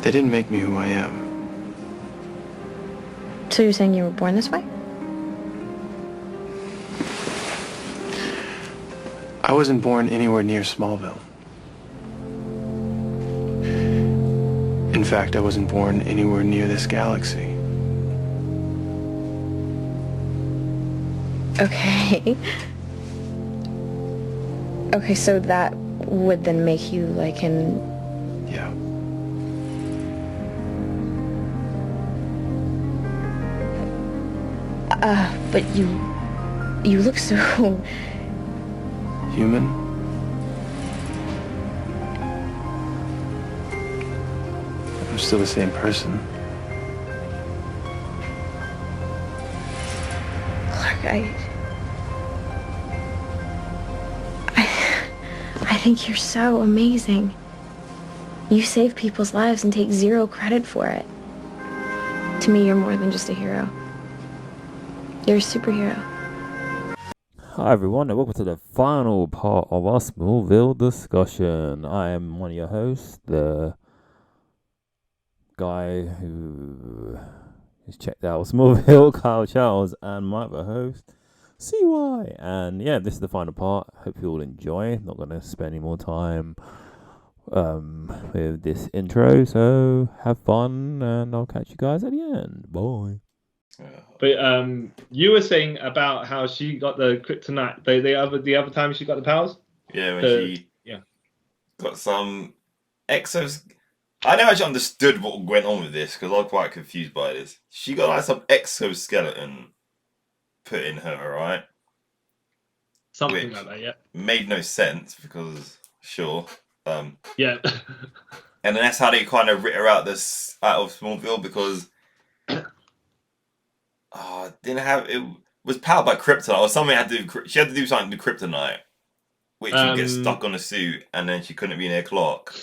They didn't make me who I am. So you're saying you were born this way? I wasn't born anywhere near Smallville. In fact, I wasn't born anywhere near this galaxy. Okay. Okay, so that would then make you like an... Yeah. But you look so... Human? I'm still the same person. Clark, I think you're so amazing. You save people's lives and take zero credit for it. To me, you're more than just a hero. You're a superhero. Hi everyone, and welcome to the final part of our Smallville discussion. I am one of your hosts, the guy who has checked out Smallville, Kyle Charles, and my other host, CY. And yeah, this is the final part. Hope you all enjoy. Not going to spend any more time with this intro, so have fun, and I'll catch you guys at the end. Bye. But you were saying about how she got the kryptonite the other time she got the powers. Yeah, when she got some exos. I never actually understood what went on with this because I was quite confused by this. She got like some exoskeleton put in her, right? Something like that, yeah. Made no sense because sure. Yeah. And then that's how they kind of writ her out of Smallville because it was powered by kryptonite or something. She had to do something to kryptonite, which would get stuck on a suit, and then she couldn't be near Clark.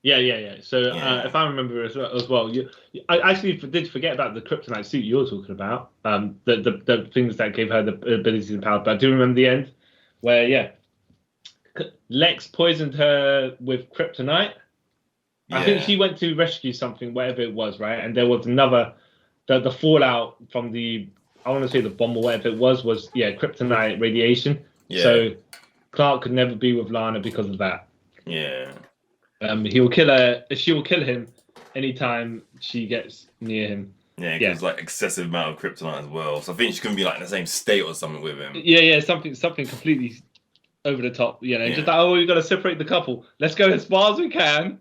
Yeah. So if I remember as well, I actually did forget about the kryptonite suit you were talking about. The things that gave her the abilities and power. But I do remember the end where Lex poisoned her with kryptonite. Yeah. I think she went to rescue something, whatever it was, right? And there was another. The fallout from the bomb or whatever it was kryptonite radiation. Yeah. So Clark could never be with Lana because of that. Yeah. He will kill her. She will kill him anytime she gets near him. Yeah, because like excessive amount of kryptonite as well. So I think she couldn't be like in the same state or something with him. Yeah, something completely over the top. Just like, we got to separate the couple. Let's go as far as we can.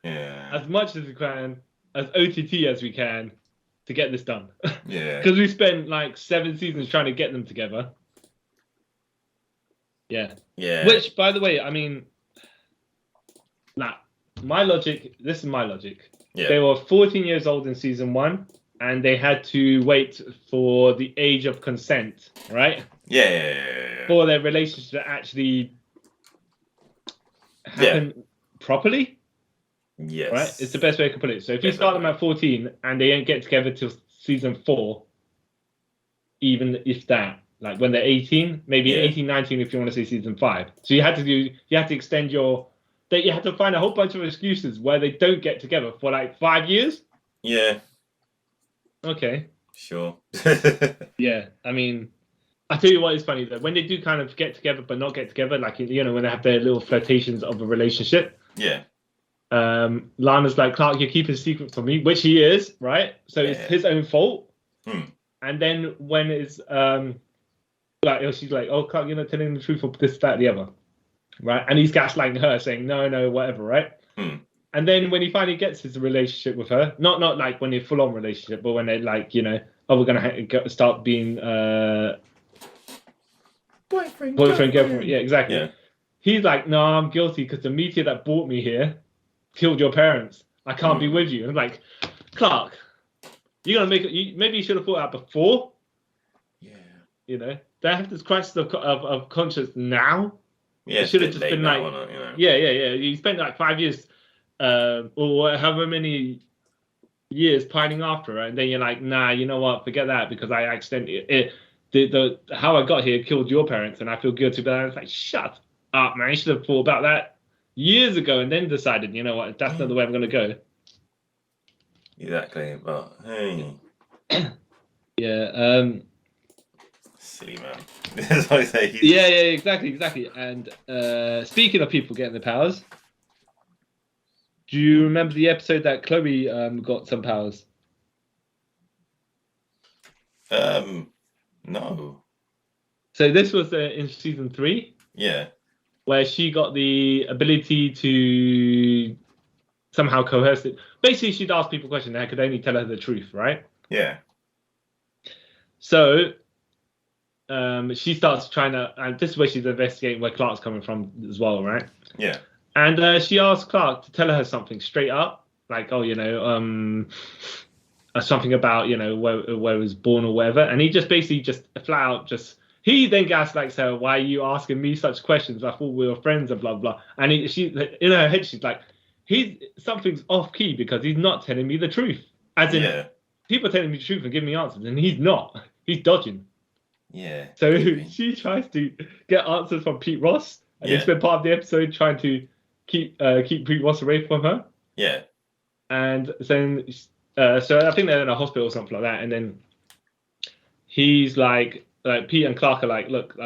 Yeah. As much as we can, as OTT as we can. To get this done. Yeah. Because we spent like 7 seasons trying to get them together. Yeah. Yeah. Which, by the way, I mean, my logic, this is my logic. Yeah. They were 14 years old in season 1, and they had to wait for the age of consent, right? Yeah. For their relationship to actually happen properly. Yes. Right? It's the best way I can put it. So if you start them at 14 and they don't get together till season 4, even if that, like when they're 18, maybe 18, 19 if you want to say season 5. So you had to extend you had to find a whole bunch of excuses where they don't get together for like 5 years. Yeah. Okay. Sure. Yeah. I mean, I tell you what is funny though. When they do kind of get together but not get together, like, when they have their little flirtations of a relationship. Yeah. Lana's like, Clark, you're keeping a secret from me, which he is, right? So it's his own fault. And then when it's she's like, oh, Clark, you're not telling the truth of this, that, the other, right? And he's gaslighting her, saying no, whatever, right? And then when he finally gets his relationship with her, not like when they're full on relationship, but when they're like, we're gonna start being boyfriend, girlfriend, yeah, exactly. Yeah. He's like, no, I'm guilty because the meteor that brought me here killed your parents. I can't be with you. And I'm like, Clark, you're gonna make it. Maybe you should have thought out before. Yeah. They have this crisis of conscience now. Yeah, it should have just been like, Yeah. You spent like 5 years, or however many years pining after her, and then you're like, nah, you know what? Forget that because I accidentally how I got here killed your parents, and I feel guilty. But I was like, shut up, man! You should have thought about that years ago and then decided, you know what, that's not the way I'm going to go. Exactly, but hey. Yeah. Silly man. That's what I say. Yeah, exactly. And speaking of people getting the powers, do you remember the episode that Chloe got some powers? No. So this was in season 3, Yeah. where she got the ability to somehow coerce it. Basically, she'd ask people questions and I could only tell her the truth, right? Yeah. So she starts trying to, and this is where she's investigating where Clark's coming from as well, right? Yeah. And she asks Clark to tell her something straight up, like, oh, something about, where he was born or whatever. And he just basically just flat out he then gaslights her, why are you asking me such questions? I thought we were friends and blah, blah. And she, in her head, she's like, something's off key because he's not telling me the truth. As in, people are telling me the truth and giving me answers, and he's not. He's dodging. Yeah. So maybe. she tries to get answers from Pete Ross, and they spent part of the episode trying to keep Pete Ross away from her. Yeah. And then, so I think they're in a hospital or something like that, and then he's like Pete and Clark are like, look,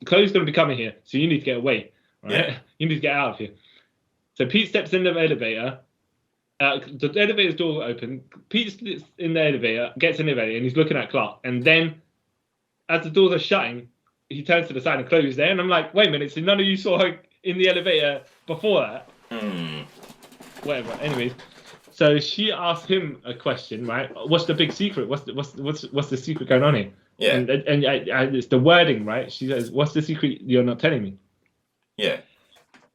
Chloe's going to be coming here, so you need to get away, right? Yeah. You need to get out of here. So Pete steps in the elevator. The elevator's door open. Pete sits in the elevator, gets in the elevator, and he's looking at Clark. And then, as the doors are shutting, he turns to the side and Chloe's there. And I'm like, wait a minute, so none of you saw her in the elevator before that? Whatever. Anyways, so she asked him a question, right? What's the big secret? What's the secret going on here? Yeah. And it's the wording, right? She says, "What's the secret you're not telling me?" Yeah.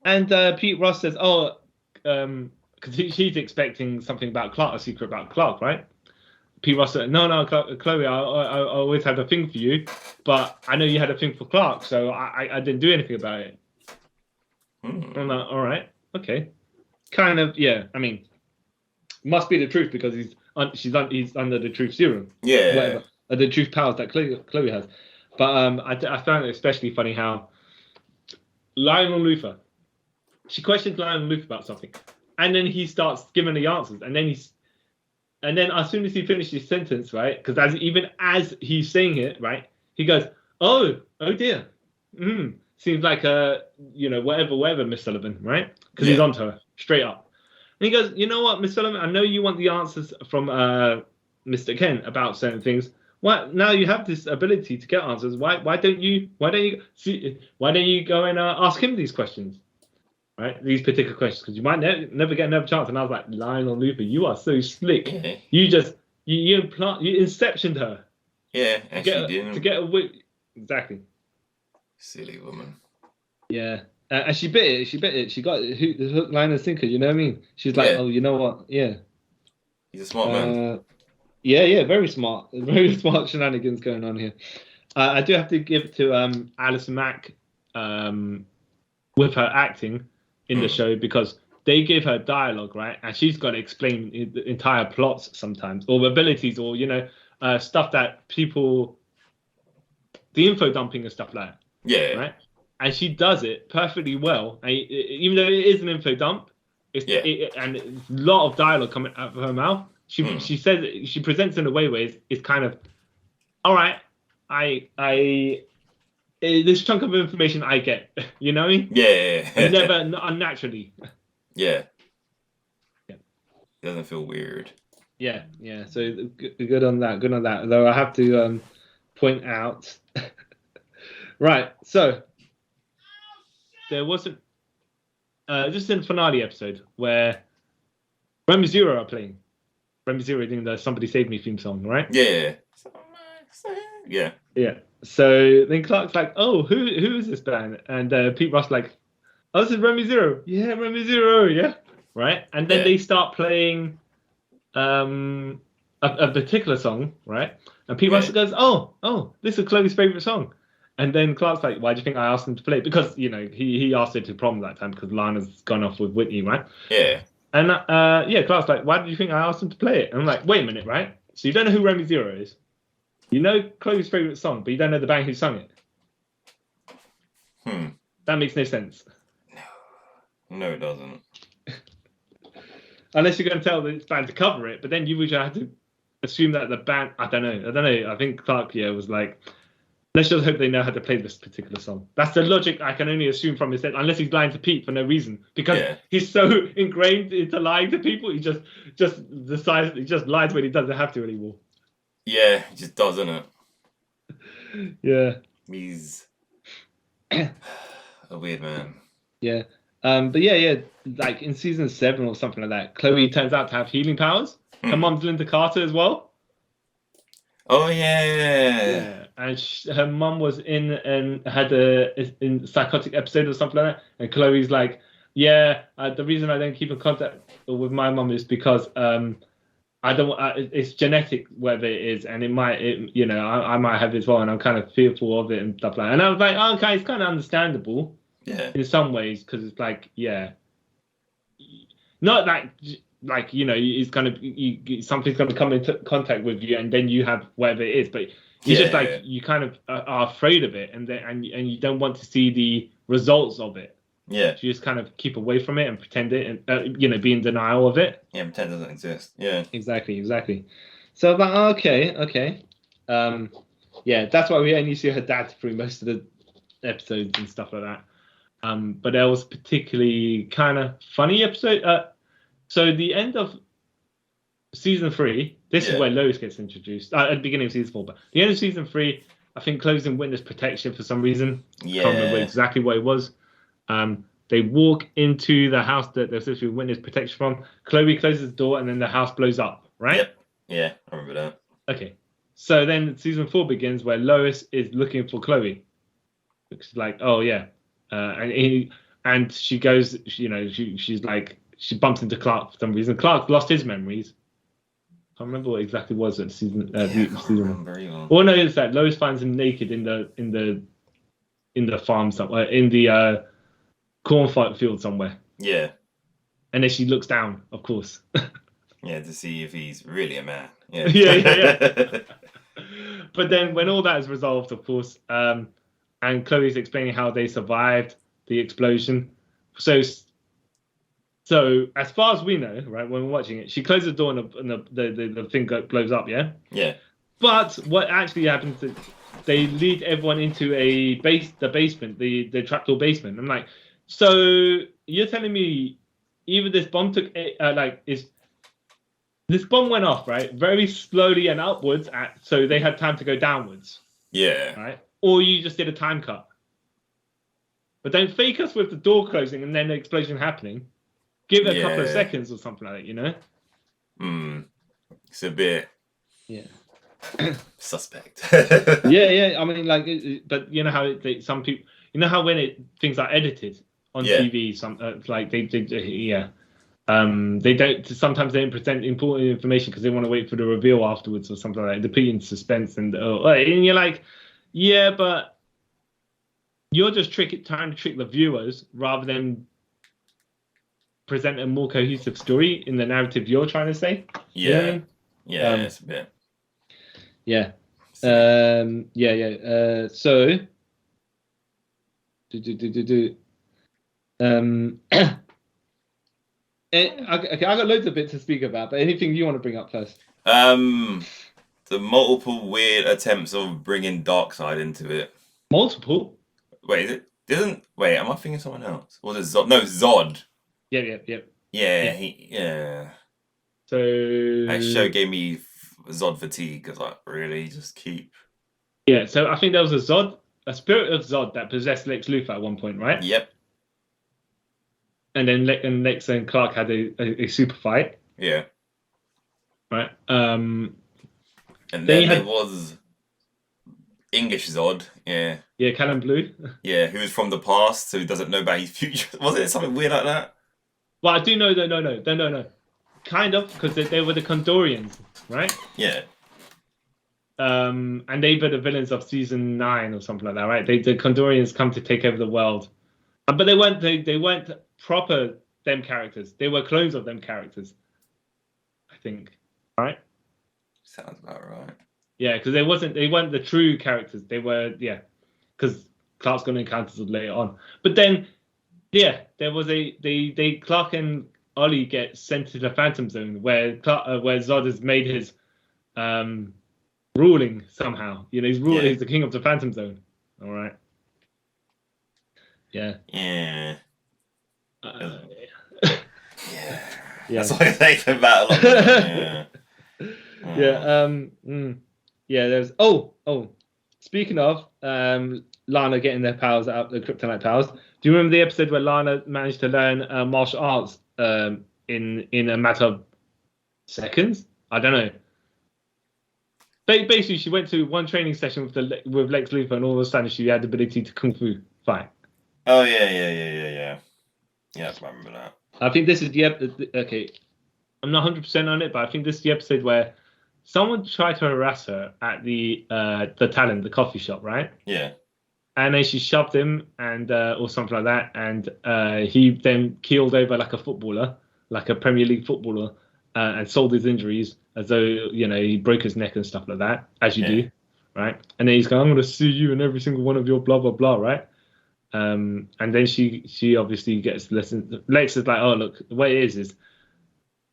And Pete Ross says, "Oh, because she's expecting something about Clark, a secret about Clark, right?" Pete Ross said, "No, Chloe, I always had a thing for you, but I know you had a thing for Clark, so I didn't do anything about it." I'm like, all right, okay, kind of, yeah. I mean, must be the truth because he's under the truth serum, Yeah. whatever, the truth powers that Chloe has. But I found it especially funny how Lionel Luthor, she questions Lionel Luthor about something, and then he starts giving the answers, and then as soon as he finishes his sentence, right? Because even as he's saying it, right, he goes, "Oh dear, seems like whatever, Miss Sullivan, right?" Because he's onto her straight up, and he goes, "You know what, Miss Sullivan? I know you want the answers from Mr. Kent about certain things. What now? You have this ability to get answers. Why don't you go and ask him these questions?" Right, these particular questions, because you might never get another chance. And I was like, Lionel Luthor, you are so slick. Yeah. You inceptioned her. Yeah, and she didn't. To get away. Exactly. Silly woman. Yeah, and she bit it. She got the hook, line, and sinker. You know what I mean? She's like, oh, you know what? Yeah. He's a smart man. Yeah, very smart. Very smart shenanigans going on here. I do have to give it to Alison Mack with her acting in the show, because they give her dialogue, right, and she's got to explain the entire plots sometimes, or abilities, or stuff that people, the info dumping and stuff like that. Yeah. Right, and she does it perfectly well. And even though it is an info dump, and it's a lot of dialogue coming out of her mouth. She says she presents in a way where it's kind of, all right, this chunk of information I get, you know what I mean? Yeah. Never unnaturally. Yeah. It doesn't feel weird. Yeah. So good on that. Though I have to point out. Right. So there wasn't just in the finale episode where Remy Zero are playing. Remy Zero doing the "Somebody Save Me" theme song, right? Yeah. Yeah. So then Clark's like, "Oh, who is this band?" And Pete Ross like, "Oh, this is Remy Zero." Yeah, Remy Zero. Yeah, right. And then they start playing a particular song, right? And Pete Ross goes, "Oh, this is Chloe's favorite song." And then Clark's like, "Why do you think I asked him to play it?" Because he asked her to prom that time because Lana's gone off with Whitney, right? Yeah. And Clark's like, "Why did you think I asked him to play it?" And I'm like, "Wait a minute, right? So you don't know who Remy Zero is? You know Chloe's favorite song, but you don't know the band who sung it. That makes no sense." No, it doesn't. unless you're going to tell the band to cover it. But then you would have to assume that the band. I don't know. I think Clark was like, let's just hope they know how to play this particular song. That's the logic I can only assume from his head, unless he's lying to Pete for no reason, because he's so ingrained into lying to people. He just decides he just lies when he doesn't have to anymore. Yeah, he just does, isn't it? Yeah. He's a weird man. Yeah. But yeah, like in season 7 or something like that, Chloe turns out to have healing powers. Her mom's Linda Carter as well. Oh yeah. And her mum was in and had a psychotic episode or something like that. And Chloe's like, the reason I don't keep in contact with my mum is because I don't. It's genetic, whether it is, and it might, I might have it as well, and I'm kind of fearful of it and stuff like that. And I was like, okay, it's kind of understandable. Yeah. In some ways, because it's like, not like it's kind of something's going to come into contact with you, and then you have whatever it is, but it's just like you kind of are afraid of it, and then and you don't want to see the results of it. Yeah, so you just kind of keep away from it and pretend it, and be in denial of it. Yeah, pretend it doesn't exist. Yeah, exactly. So I'm like, okay. That's why we only see her dad through most of the episodes and stuff like that. But there was particularly kind of funny episode. So the end of season 3, this is where Lois gets introduced at the beginning of season 4. But the end of season 3, I think Chloe's in witness protection for some reason. Yeah, can't remember exactly what it was. They walk into the house that they're supposed to be witness protection from. Chloe closes the door, and then the house blows up. Right? Yep. Yeah, I remember that. Okay. So then season 4 begins where Lois is looking for Chloe. It's like, oh yeah. And she goes, she's like, she bumps into Clark for some reason. Clark lost his memories. I can't remember what exactly was at season. Season 1. All I know is that Lois finds him naked in the farm somewhere, in the cornfield somewhere. Yeah. And then she looks down, of course. Yeah, to see if he's really a man. Yeah. Yeah. But then when all that is resolved, of course, and Chloe's explaining how they survived the explosion. So as far as we know, right, when we're watching it, she closes the door and the thing blows up, yeah? Yeah. But what actually happens is they lead everyone into the basement, the trapdoor basement. I'm like, so you're telling me either this bomb this bomb went off, right, very slowly and upwards, so they had time to go downwards. Yeah. Right? Or you just did a time cut. But don't fake us with the door closing and then the explosion happening. Give it a couple of seconds or something like that, It's a bit suspect. Yeah. I mean, like, but you know how some people, how when things are edited on TV, they don't. Sometimes they don't present important information because they want to wait for the reveal afterwards or something like that. They're putting suspense and you're like, yeah, but you're just trying to trick the viewers rather than present a more cohesive story in the narrative you're trying to say. Yeah. It's a bit. Yeah. So. Okay, I got loads of bits to speak about, but anything you want to bring up first? The multiple weird attempts of bringing Darkseid into it. Multiple? Wait, am I thinking someone else? Or was it Zod? No, Zod. Yep. Yeah. So that show gave me Zod fatigue because, like, really, just keep. Yeah, so I think there was a spirit of Zod that possessed Lex Luthor at one point, right? Yep. And then Lex and Clark had a super fight. Yeah. Right. And then there was English Zod. Yeah. Yeah, Kal-el Blue. Yeah, who was from the past, so he doesn't know about his future. Was it something weird like that? Well, I do know that. No. Kind of, because they were the Condorians, right? Yeah. And they were the villains of season 9 or something like that, right? The Condorians come to take over the world, but they weren't proper them characters. They were clones of them characters, I think. Right? Sounds about right. Yeah, because they weren't the true characters. They were, because Clark's going to encounter them later on. But then, there was Clark and Ollie gets sent to the Phantom Zone where Zod has made his ruling somehow. He's ruling. Yeah. He's the king of the Phantom Zone. All right. Yeah. Yeah. Yeah. That's what I think about a lot. Yeah. Yeah. There's speaking of Lana getting their powers out, the kryptonite powers. Do you remember the episode where Lana managed to learn martial arts in a matter of seconds? I don't know. Basically, she went to one training session with Lex Luthor, and all of a sudden she had the ability to kung fu fight. Oh yeah. Yeah, I remember that. I think this is okay. I'm not 100% on it, but I think this is the episode where someone tried to harass her at the Talon, the coffee shop, right? Yeah. And then she shoved him and or something like that, and he then keeled over like a footballer, like a Premier League footballer, and sold his injuries as though he broke his neck and stuff like that, as you do, right? And then he's going, "I'm going to sue you and every single one of your blah blah blah," right? And then she obviously gets lessons. Lex is like, "Oh look, the way it is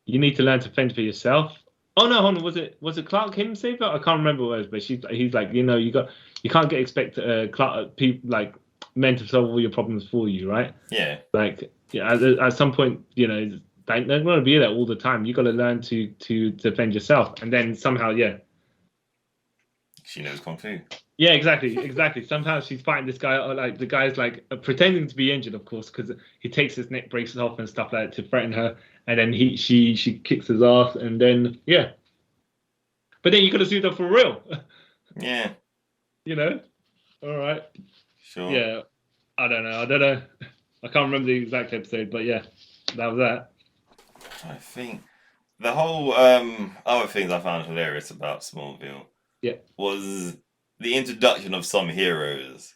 you need to learn to fend for yourself." Oh no, hold on, was it Clark him save her? I can't remember what it was, but he's like, you can't expect Clark people like men to solve all your problems for you, right? Yeah. Like at some point, they're not going to be there all the time. You got to learn to defend yourself, and then somehow, she knows kung fu. Yeah, exactly. Somehow she's fighting this guy, or like the guy's like pretending to be injured, of course, because he takes his neck braces off and stuff like that to threaten her, and then she kicks his ass, and then but then you could have sued her for real. Yeah. All right. Sure. Yeah. I don't know. I can't remember the exact episode, but yeah, that was that. I think the whole other things I found hilarious about Smallville was the introduction of some heroes.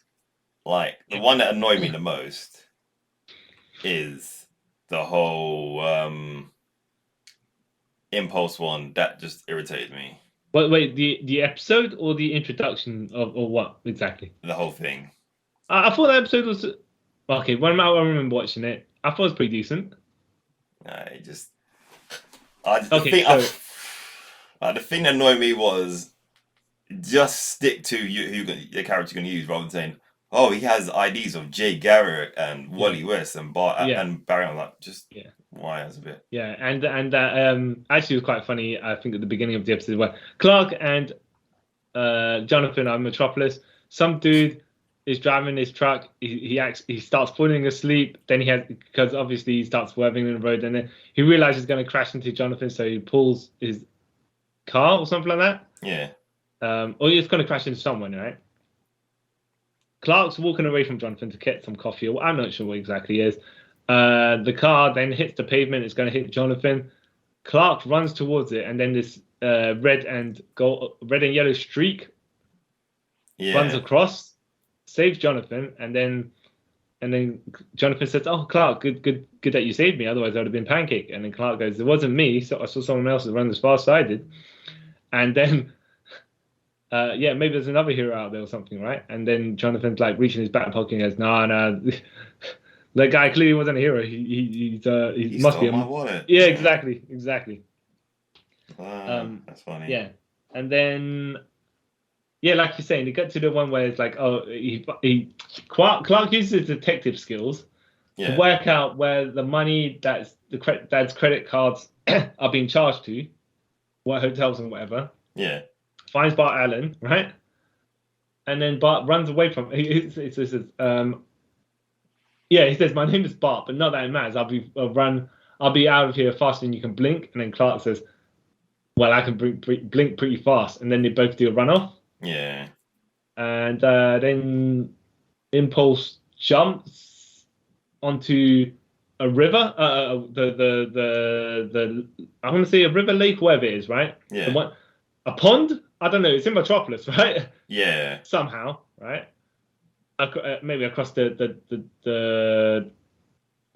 Like the one that annoyed me the most is the whole Impulse one. That just irritated me. Wait, the episode or the introduction of what exactly? The whole thing. I thought that episode was okay. When I remember watching it, I thought it was pretty decent. The thing that annoyed me was just stick to who the character you're going to use rather than saying, "Oh, he has IDs of Jay Garrick and Wally West and and Barry." I'm like, why as a bit? Yeah, and actually it was quite funny. I think at the beginning of the episode where Clark and Jonathan are in Metropolis. Some dude is driving his truck. He starts falling asleep. Then because obviously he starts swerving in the road, and then he realizes he's going to crash into Jonathan, so he pulls his car or something like that. Yeah. Or he's going to crash into someone, right? Clark's walking away from Jonathan to get some coffee. I'm not sure what exactly it is. The car then hits the pavement. It's going to hit Jonathan. Clark runs towards it, and then this red and yellow streak runs across, saves Jonathan, and then Jonathan says, "Oh, Clark, good that you saved me. Otherwise, I would have been pancake." And then Clark goes, "It wasn't me. So I saw someone else that ran as fast as I did." And then, maybe there's another hero out there or something, right? And then Jonathan's like reaching his back pocket and goes, "No, that guy clearly wasn't a hero. He must be my wallet." Yeah, exactly. That's funny. Yeah, and then. Yeah, like you're saying, you get to the one where it's like, Clark uses his detective skills to work out where the money that's dad's credit cards are being charged to, what hotels and whatever. Yeah. Finds Bart Allen, right? And then Bart runs away from him. He says, he says, "My name is Bart, but not that it matters. I'll be out of here faster than you can blink." And then Clark says, "Well, I can blink pretty fast." And then they both do a runoff. Yeah. And then Impulse jumps onto a river. The I want to say a river, lake, wherever it is, right? Yeah. A pond? I don't know. It's in Metropolis, right? Yeah. Somehow, right? Maybe across the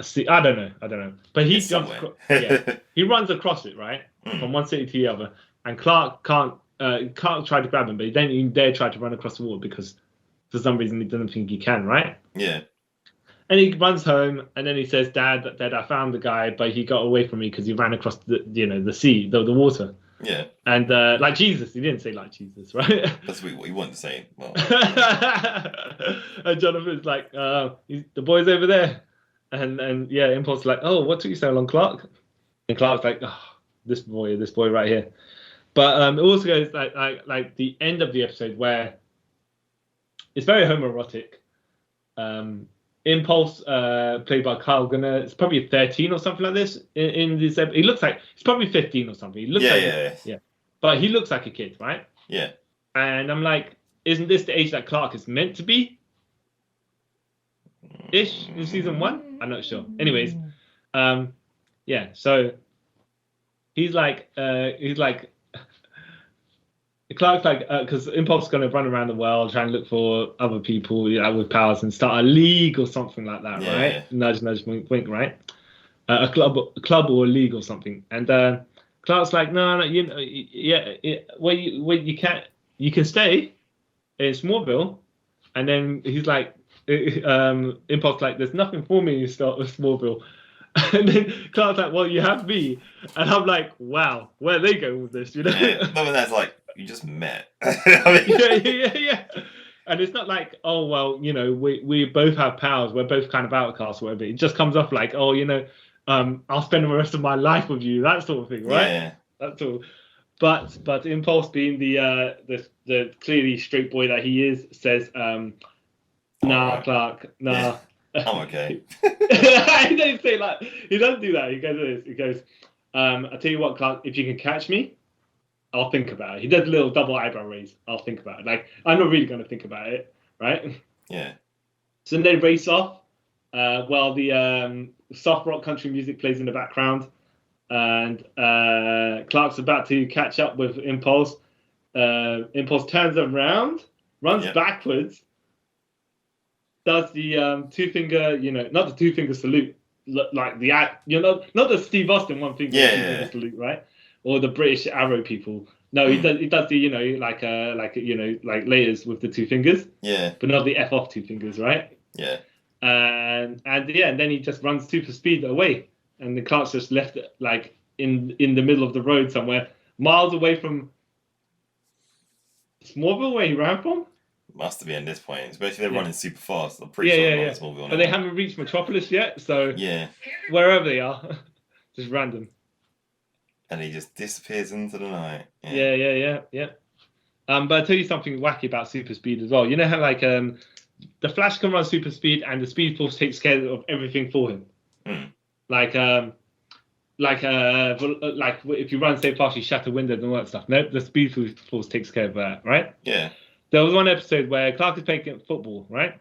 sea. I don't know. But he jumps. He runs across it, right, from one city to the other. And Clark can't try to grab him, but he don't even dare try to run across the water because for some reason he doesn't think he can, right? Yeah. And he runs home, and then he says, "Dad, I found the guy, but he got away from me because he ran across the sea, the water." Yeah. And like Jesus, he didn't say like Jesus, right? That's what he wanted to say. Well, and Jonathan's like, the boy's over there. And yeah, Impulse is like, "Oh, what took you so long, Clark?" And Clark's like, "Oh, this boy right here." But it also goes like the end of the episode where it's very homoerotic. Impulse, played by Kyle Gunner, it's probably 13 or something like this in this episode. He looks like he's probably 15 or something. He looks yeah. But he looks like a kid, right? Yeah. And I'm like, isn't this the age that Clark is meant to be? Ish in season 1? I'm not sure. Anyways, yeah. So he's like Clark's like, because Impulse is going to run around the world trying to look for other people with powers and start a league or something like that, right? Yeah. Nudge, nudge, wink, wink, right? A club or a league or something. And Clark's like, no, you know, you can't, you can stay in Smallville. And then he's like, Impulse like, there's nothing for me in Smallville. And then Clark's like, well, you have me. And I'm like, wow, where are they going with this, you know? Yeah. No, but that's like, you just met. I mean, yeah. And it's not like, oh, well, you know, we both have powers. We're both kind of outcasts or whatever. It just comes off like, oh, you know, I'll spend the rest of my life with you, that sort of thing, right? Yeah. That's all. But Impulse, being the clearly straight boy that he is, says, nah, right. Clark, nah. Yeah. I'm okay. He doesn't say like, he doesn't do that. He goes this. He goes, I'll tell you what, Clark, if you can catch me, I'll think about it. He does a little double eyebrow raise. I'll think about it. Like, I'm not really going to think about it, right? Yeah. So then they race off while the soft rock country music plays in the background. And Clark's about to catch up with Impulse. Impulse turns around, runs backwards, does the two-finger, you know, not the two-finger salute, like the, you know, not the Steve Austin one-finger two-finger salute, right? Or the British Arrow people. No, he does the, you know, like you know, like layers with the two fingers. Yeah. But not the F off two fingers, right? Yeah. And then he just runs super speed away, and the Clark's just left like in the middle of the road somewhere, miles away from Smallville, where he ran from. Must have been at this point, especially they're running super fast. I'm pretty sure they're Smallville. But they haven't reached Metropolis yet, so yeah, wherever they are, just random. And he just disappears into the night. Yeah. But I'll tell you something wacky about super speed as well. You know how like the Flash can run super speed and the Speed Force takes care of everything for him. Like if you run so fast you shatter windows and all that stuff. No, the Speed Force takes care of that, right? Yeah. There was one episode where Clark is playing football, right?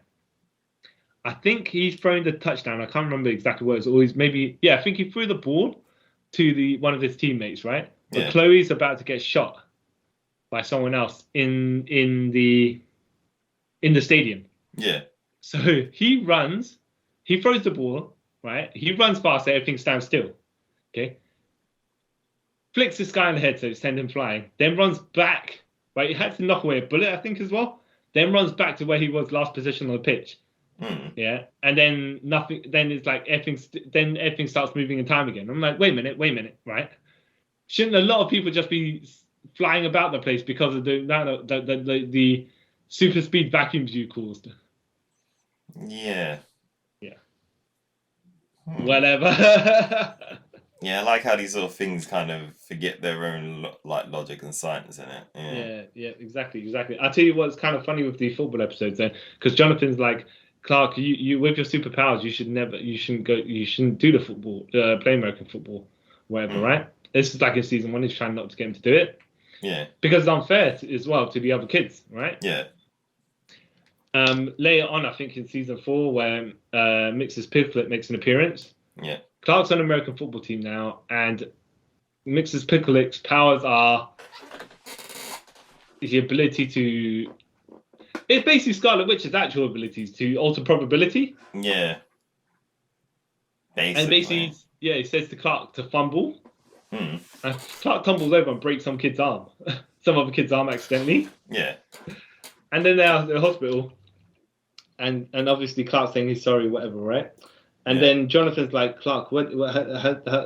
I think he's thrown the touchdown. I can't remember exactly what it was. Always maybe, I think he threw the ball to one of his teammates, right? But Chloe's about to get shot by someone else in the stadium. Yeah. So he runs, he throws the ball, right? He runs fast, so everything stands still. Okay. Flicks this guy in the head, so send him flying. Then runs back, right? He had to knock away a bullet, I think, as well. Then runs back to where he was last position on the pitch. Yeah, and then nothing. Then it's like everything starts moving in time again. I'm like, wait a minute, right? Shouldn't a lot of people just be flying about the place because of the super speed vacuums you caused? Yeah. Whatever. Yeah, I like how these sort of things kind of forget their own like logic and science in it. Yeah, exactly. I'll tell you what's kind of funny with the football episodes then, because Jonathan's like, Clark, you with your superpowers, you shouldn't do the football, play American football, whatever, right? This is like in season 1, he's trying not to get him to do it. Yeah. Because it's unfair as well to the other kids, right? Yeah. Later on, I think in season 4, where Mix's Piglet makes an appearance. Yeah. Clark's on an American football team now, and Mix's Piglet's powers are the ability to. It's basically Scarlet Witch's actual abilities to alter probability. Yeah. And basically, he says to Clark to fumble. And Clark tumbles over and breaks some kid's arm. Some other kid's arm accidentally. Yeah. And then they're at the hospital. and obviously Clark's saying he's sorry, whatever, right? And Yeah. then Jonathan's like, Clark, what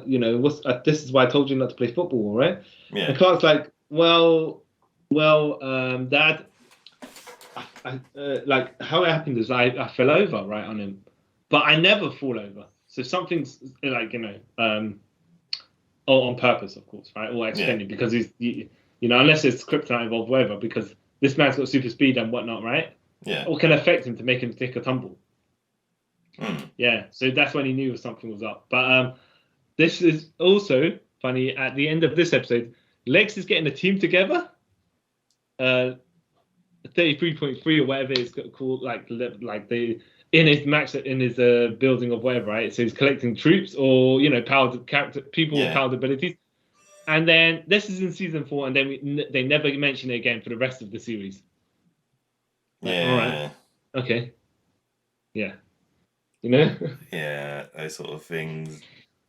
you know, this is why I told you not to play football, right? Yeah. And Clark's like, well, Dad, like how it happened is I fell over right on him, but I never fall over. So something's like, you know, on purpose, of course, right, or accidentally, because he's, you know, unless it's kryptonite involved, whatever, because this man's got super speed and whatnot, right? Yeah. Or can affect him to make him take a tumble. Mm. Yeah, so that's when he knew something was up. But this is also funny. At the end of this episode, Lex is getting a team together. 33.3 or whatever it's called, like the in his building of whatever, right? So he's collecting troops or, you know, powered character people with powered abilities. And then this is in season 4, and then they never mention it again for the rest of the series. Like, Yeah. all right. Okay. Yeah. You know? Yeah, those sort of things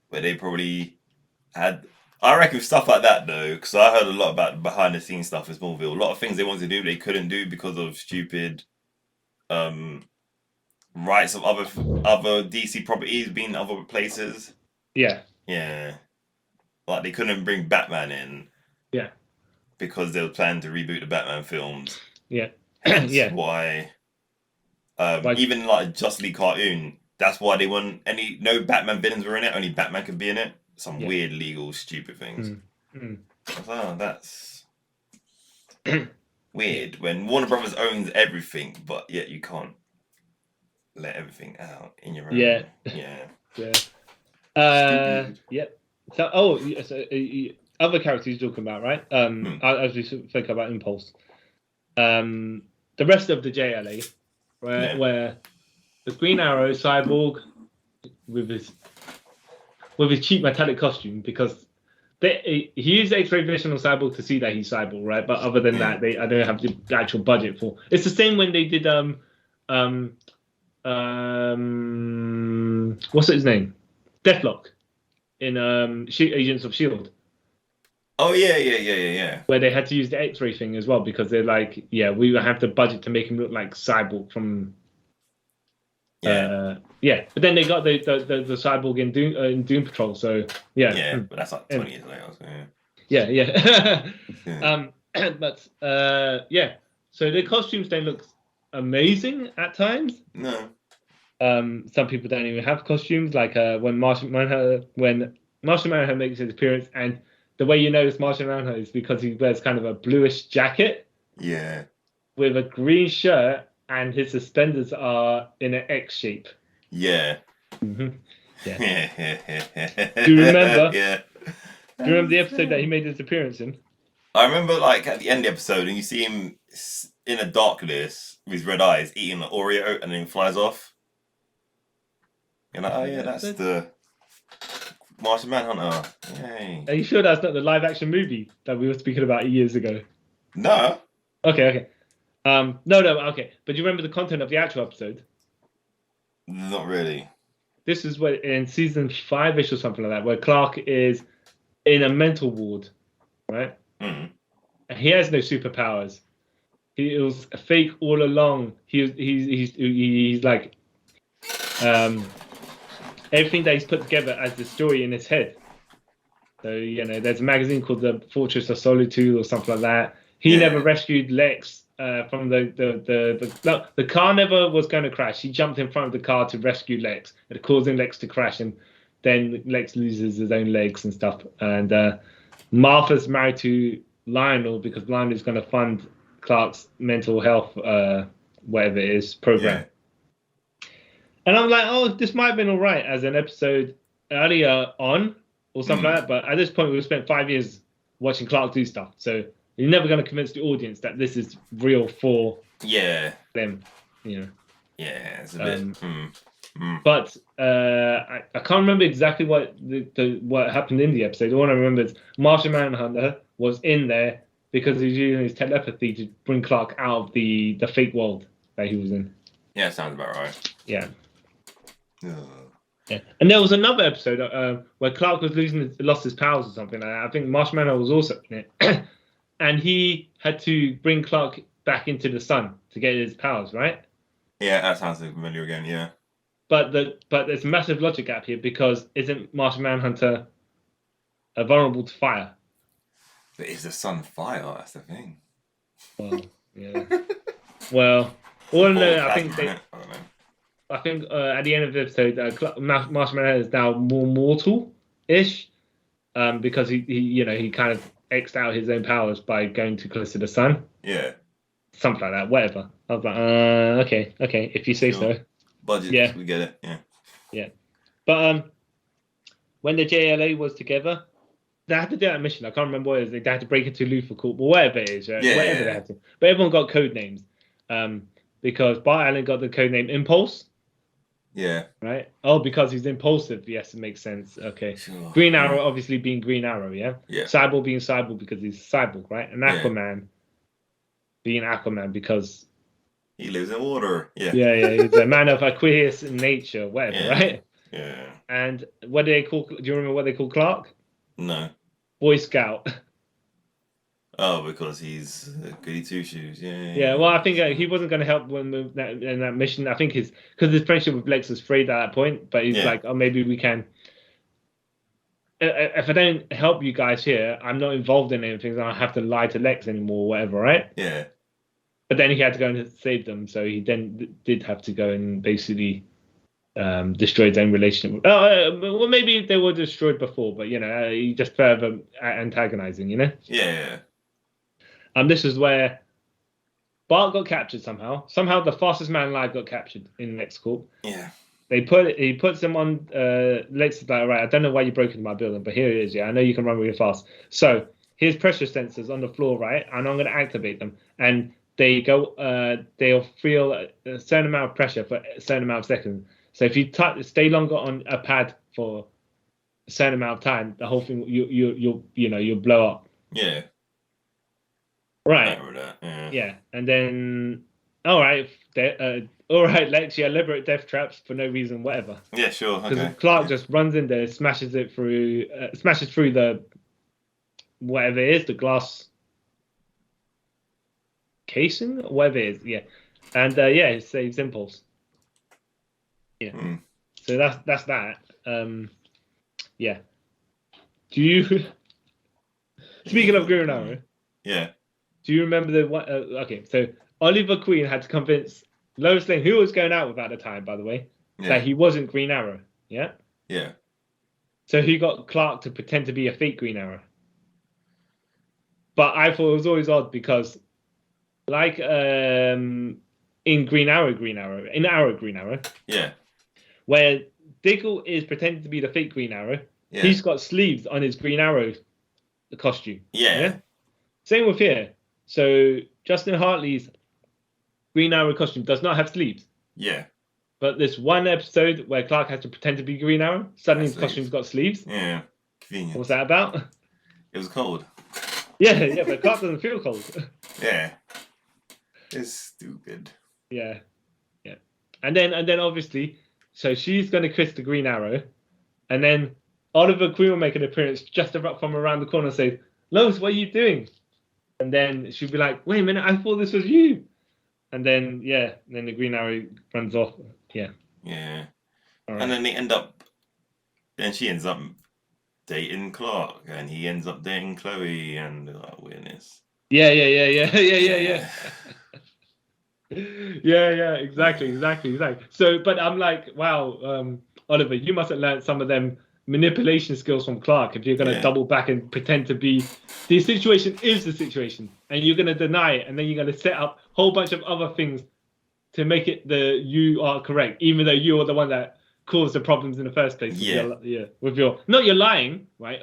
where they probably had. I reckon stuff like that though, because I heard a lot about behind the scenes stuff in Smallville. A lot of things they wanted to do they couldn't do because of stupid rights of other DC properties being other places. Yeah. Yeah, like they couldn't bring Batman in. Yeah. Because they were planning to reboot the Batman films. Yeah. Hence Yeah. why. Even like Justice League cartoon, that's why they want no Batman villains were in it. Only Batman could be in it. Some weird legal stupid things. I was like, oh, that's weird. When Warner Brothers owns everything, but yet you can't let everything out in your own. Yeah. Yeah. Yeah. Yep. So other characters you're talking about, right? As we think about Impulse, the rest of the JLA, right, where the Green Arrow Cyborg with his cheap metallic costume, because he used X-ray vision on Cyborg to see that he's Cyborg, right? But other than that, I don't have the actual budget for. It's the same when they did what's his name, Deathlock in Agents of Shield. Oh yeah. Where they had to use the X-ray thing as well because they're like, we have the budget to make him look like Cyborg from. But then they got the Cyborg in Doom Patrol, so yeah. But that's like 20 years later. So but so the costumes don't look amazing at times. No. Some people don't even have costumes, like when Martian Manhunter makes his appearance, and the way you know it's Martian Manhunter is because he wears kind of a bluish jacket. Yeah. With a green shirt, and his suspenders are in an X shape. Yeah. Mm-hmm. Yeah. Do you remember? Yeah. Do you remember the episode that he made his appearance in? I remember, like, at the end of the episode, and you see him in a darkness with his red eyes eating an Oreo, and then he flies off. You're like, oh yeah, that's the Martian Manhunter. Yay. Are you sure that's not the live action movie that we were speaking about years ago? No. Okay. No, okay. But do you remember the content of the actual episode? Not really. This is where in season 5-ish or something like that, where Clark is in a mental ward, right? Mm. And he has no superpowers. He was fake all along. He's like everything that he's put together as the story in his head. So, there's a magazine called The Fortress of Solitude or something like that. He never rescued Lex from the car never was going to crash. He jumped in front of the car to rescue Lex, and causing Lex to crash, and then Lex loses his own legs and stuff. And Martha's married to Lionel because Lionel's going to fund Clark's mental health, whatever it is, program. Yeah. And I'm like, oh, this might have been all right as an episode earlier on or something like that. But at this point, we've spent 5 years watching Clark do stuff. So you're never going to convince the audience that this is real for them. Yeah, it's a bit. But I can't remember exactly what what happened in the episode. All I remember is Martian Manhunter was in there because he was using his telepathy to bring Clark out of the fake world that he was in. Yeah, sounds about right. Yeah. Yeah. And there was another episode where Clark was lost his powers or something like that. I think Martian Manhunter was also in it. And he had to bring Clark back into the sun to get his powers, right? Yeah, that sounds familiar again. Yeah. But there's a massive logic gap here because isn't Martian Manhunter vulnerable to fire? But is the sun fire? That's the thing. Well, yeah. Well, It's a all I ball know, of I think plasma, innit? I don't know. at the end of the episode, Martian Manhunter is now more mortal-ish, because he kind of X'd out his own powers by going too close to the sun, Yeah. something like that. Whatever. I was like, okay, if you say Sure. so. Budget. Yeah. We get it. Yeah. But when the JLA was together, they had to do that mission. I can't remember what it is. They had to break into Luthor Corp, or whatever it is, right? Yeah, Whatever yeah, they yeah. had to. But everyone got code names, because Bart Allen got the code name Impulse, Yeah. right? Oh, because he's impulsive. Yes, it makes sense. Okay. Sure. Green Arrow, obviously being Green Arrow, yeah. Yeah. Cyborg being Cyborg because he's Cyborg, right? And Yeah. Aquaman being Aquaman because He lives in water. Yeah. he's a man of aqueous nature, whatever, Yeah. right? Yeah. And what do they call? Do you remember what they call Clark? No. Boy Scout. Oh, because he's goody two shoes. Yeah. Yeah, well, I think he wasn't going to help when in that mission. I think because his friendship with Lex was frayed at that point, but he's Yeah. like, oh, maybe we can. If I don't help you guys here, I'm not involved in anything. So I don't have to lie to Lex anymore, or whatever, right? Yeah. But then he had to go and save them, so he then did have to go and basically destroy his own relationship. Well, maybe they were destroyed before, but he just further antagonizing, Yeah. This is where Bart got captured somehow. Somehow the fastest man alive got captured in Lex Corp. Yeah. He puts him on. Lex is like, right, I don't know why you broke into my building, but here it is. Yeah, I know you can run really fast. So here's pressure sensors on the floor, right? And I'm going to activate them, and they go. They'll feel a certain amount of pressure for a certain amount of seconds. So if you stay longer on a pad for a certain amount of time, the whole thing you'll blow up. Yeah. Right. I remember that. Yeah. Yeah, and then all right, Lex, yeah, liberate death traps for no reason, whatever. Yeah. Sure. Because Okay. Clark just runs in there, smashes through the whatever it is, the glass casing, whatever it is, yeah, and it saves Impulse. Yeah, so that's that. Yeah. Do you? Speaking of Green Arrow, Yeah. do you remember the one? Okay, so Oliver Queen had to convince Lois Lane, who was going out with at the time, by the way, Yeah. that he wasn't Green Arrow. Yeah. Yeah. So he got Clark to pretend to be a fake Green Arrow. But I thought it was always odd because, like, in Green Arrow, Yeah. where Diggle is pretending to be the fake Green Arrow, Yeah. he's got sleeves on his Green Arrow costume. Yeah. Same with here. So Justin Hartley's Green Arrow costume does not have sleeves. Yeah. But this one episode where Clark has to pretend to be Green Arrow, suddenly his Sleeves. costume's got sleeves. Yeah. Convenient. What's that about? It was cold. Yeah, but Clark doesn't feel cold. Yeah. It's stupid. Yeah. And then obviously, so she's going to kiss the Green Arrow, and then Oliver Queen will make an appearance just from around the corner and say, Lois, what are you doing? And then she'll be like, wait a minute, I thought this was you. And then, then the Green Arrow runs off. Yeah. Yeah. All right. And then she ends up dating Clark, and he ends up dating Chloe, and like weirdness. Yeah. Yeah, exactly. So, but I'm like, wow, Oliver, you must have learned some of them manipulation skills from Clark if you're going to double back and pretend to be the situation is the situation, and you're going to deny it, and then you're going to set up a whole bunch of other things to make it you are correct, even though you're the one that caused the problems in the first place. With your not you're lying, right?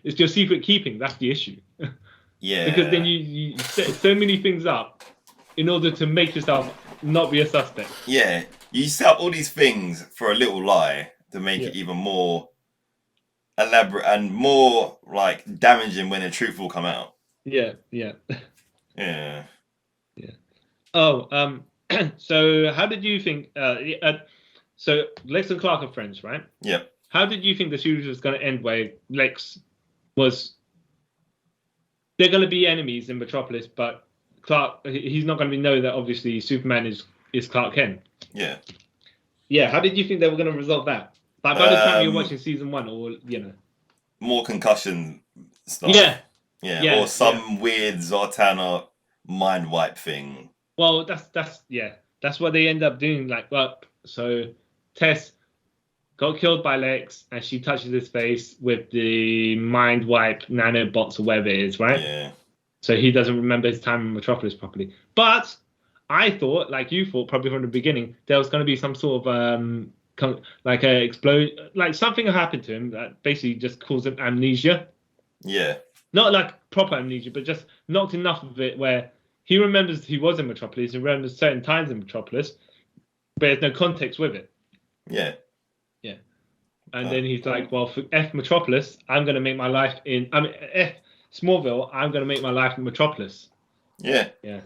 It's your secret keeping. That's the issue. Yeah. Because then you set so many things up in order to make yourself not be a suspect. Yeah. You set up all these things for a little lie to make it even more elaborate and more like damaging when the truth will come out. Yeah. Yeah. Oh, so how did you think? So Lex and Clark are friends, right? Yep. How did you think the series was going to end? Where Lex was, they're going to be enemies in Metropolis, but Clark, he's not going to know that obviously Superman is Clark Kent. Yeah. Yeah, how did you think they were going to resolve that? Like by the time you're watching season 1, or more concussion stuff. Yeah. Yeah, Yeah, or some weird Zartana mind wipe thing. Well, that's what they end up doing. Like, well, so Tess got killed by Lex, and she touches his face with the mind wipe nanobots or whatever it is, right? Yeah. So he doesn't remember his time in Metropolis properly. But I thought, like you thought, probably from the beginning, there was going to be some sort of like a explode, like something happened to him that basically just caused him amnesia. Yeah. Not like proper amnesia, but just knocked enough of it where he remembers he was in Metropolis, he remembers certain times in Metropolis, but there's no context with it. Yeah. Yeah. And then he's like, well, for F Metropolis, I'm going to make my life F Smallville, I'm going to make my life in Metropolis. Yeah. Yeah.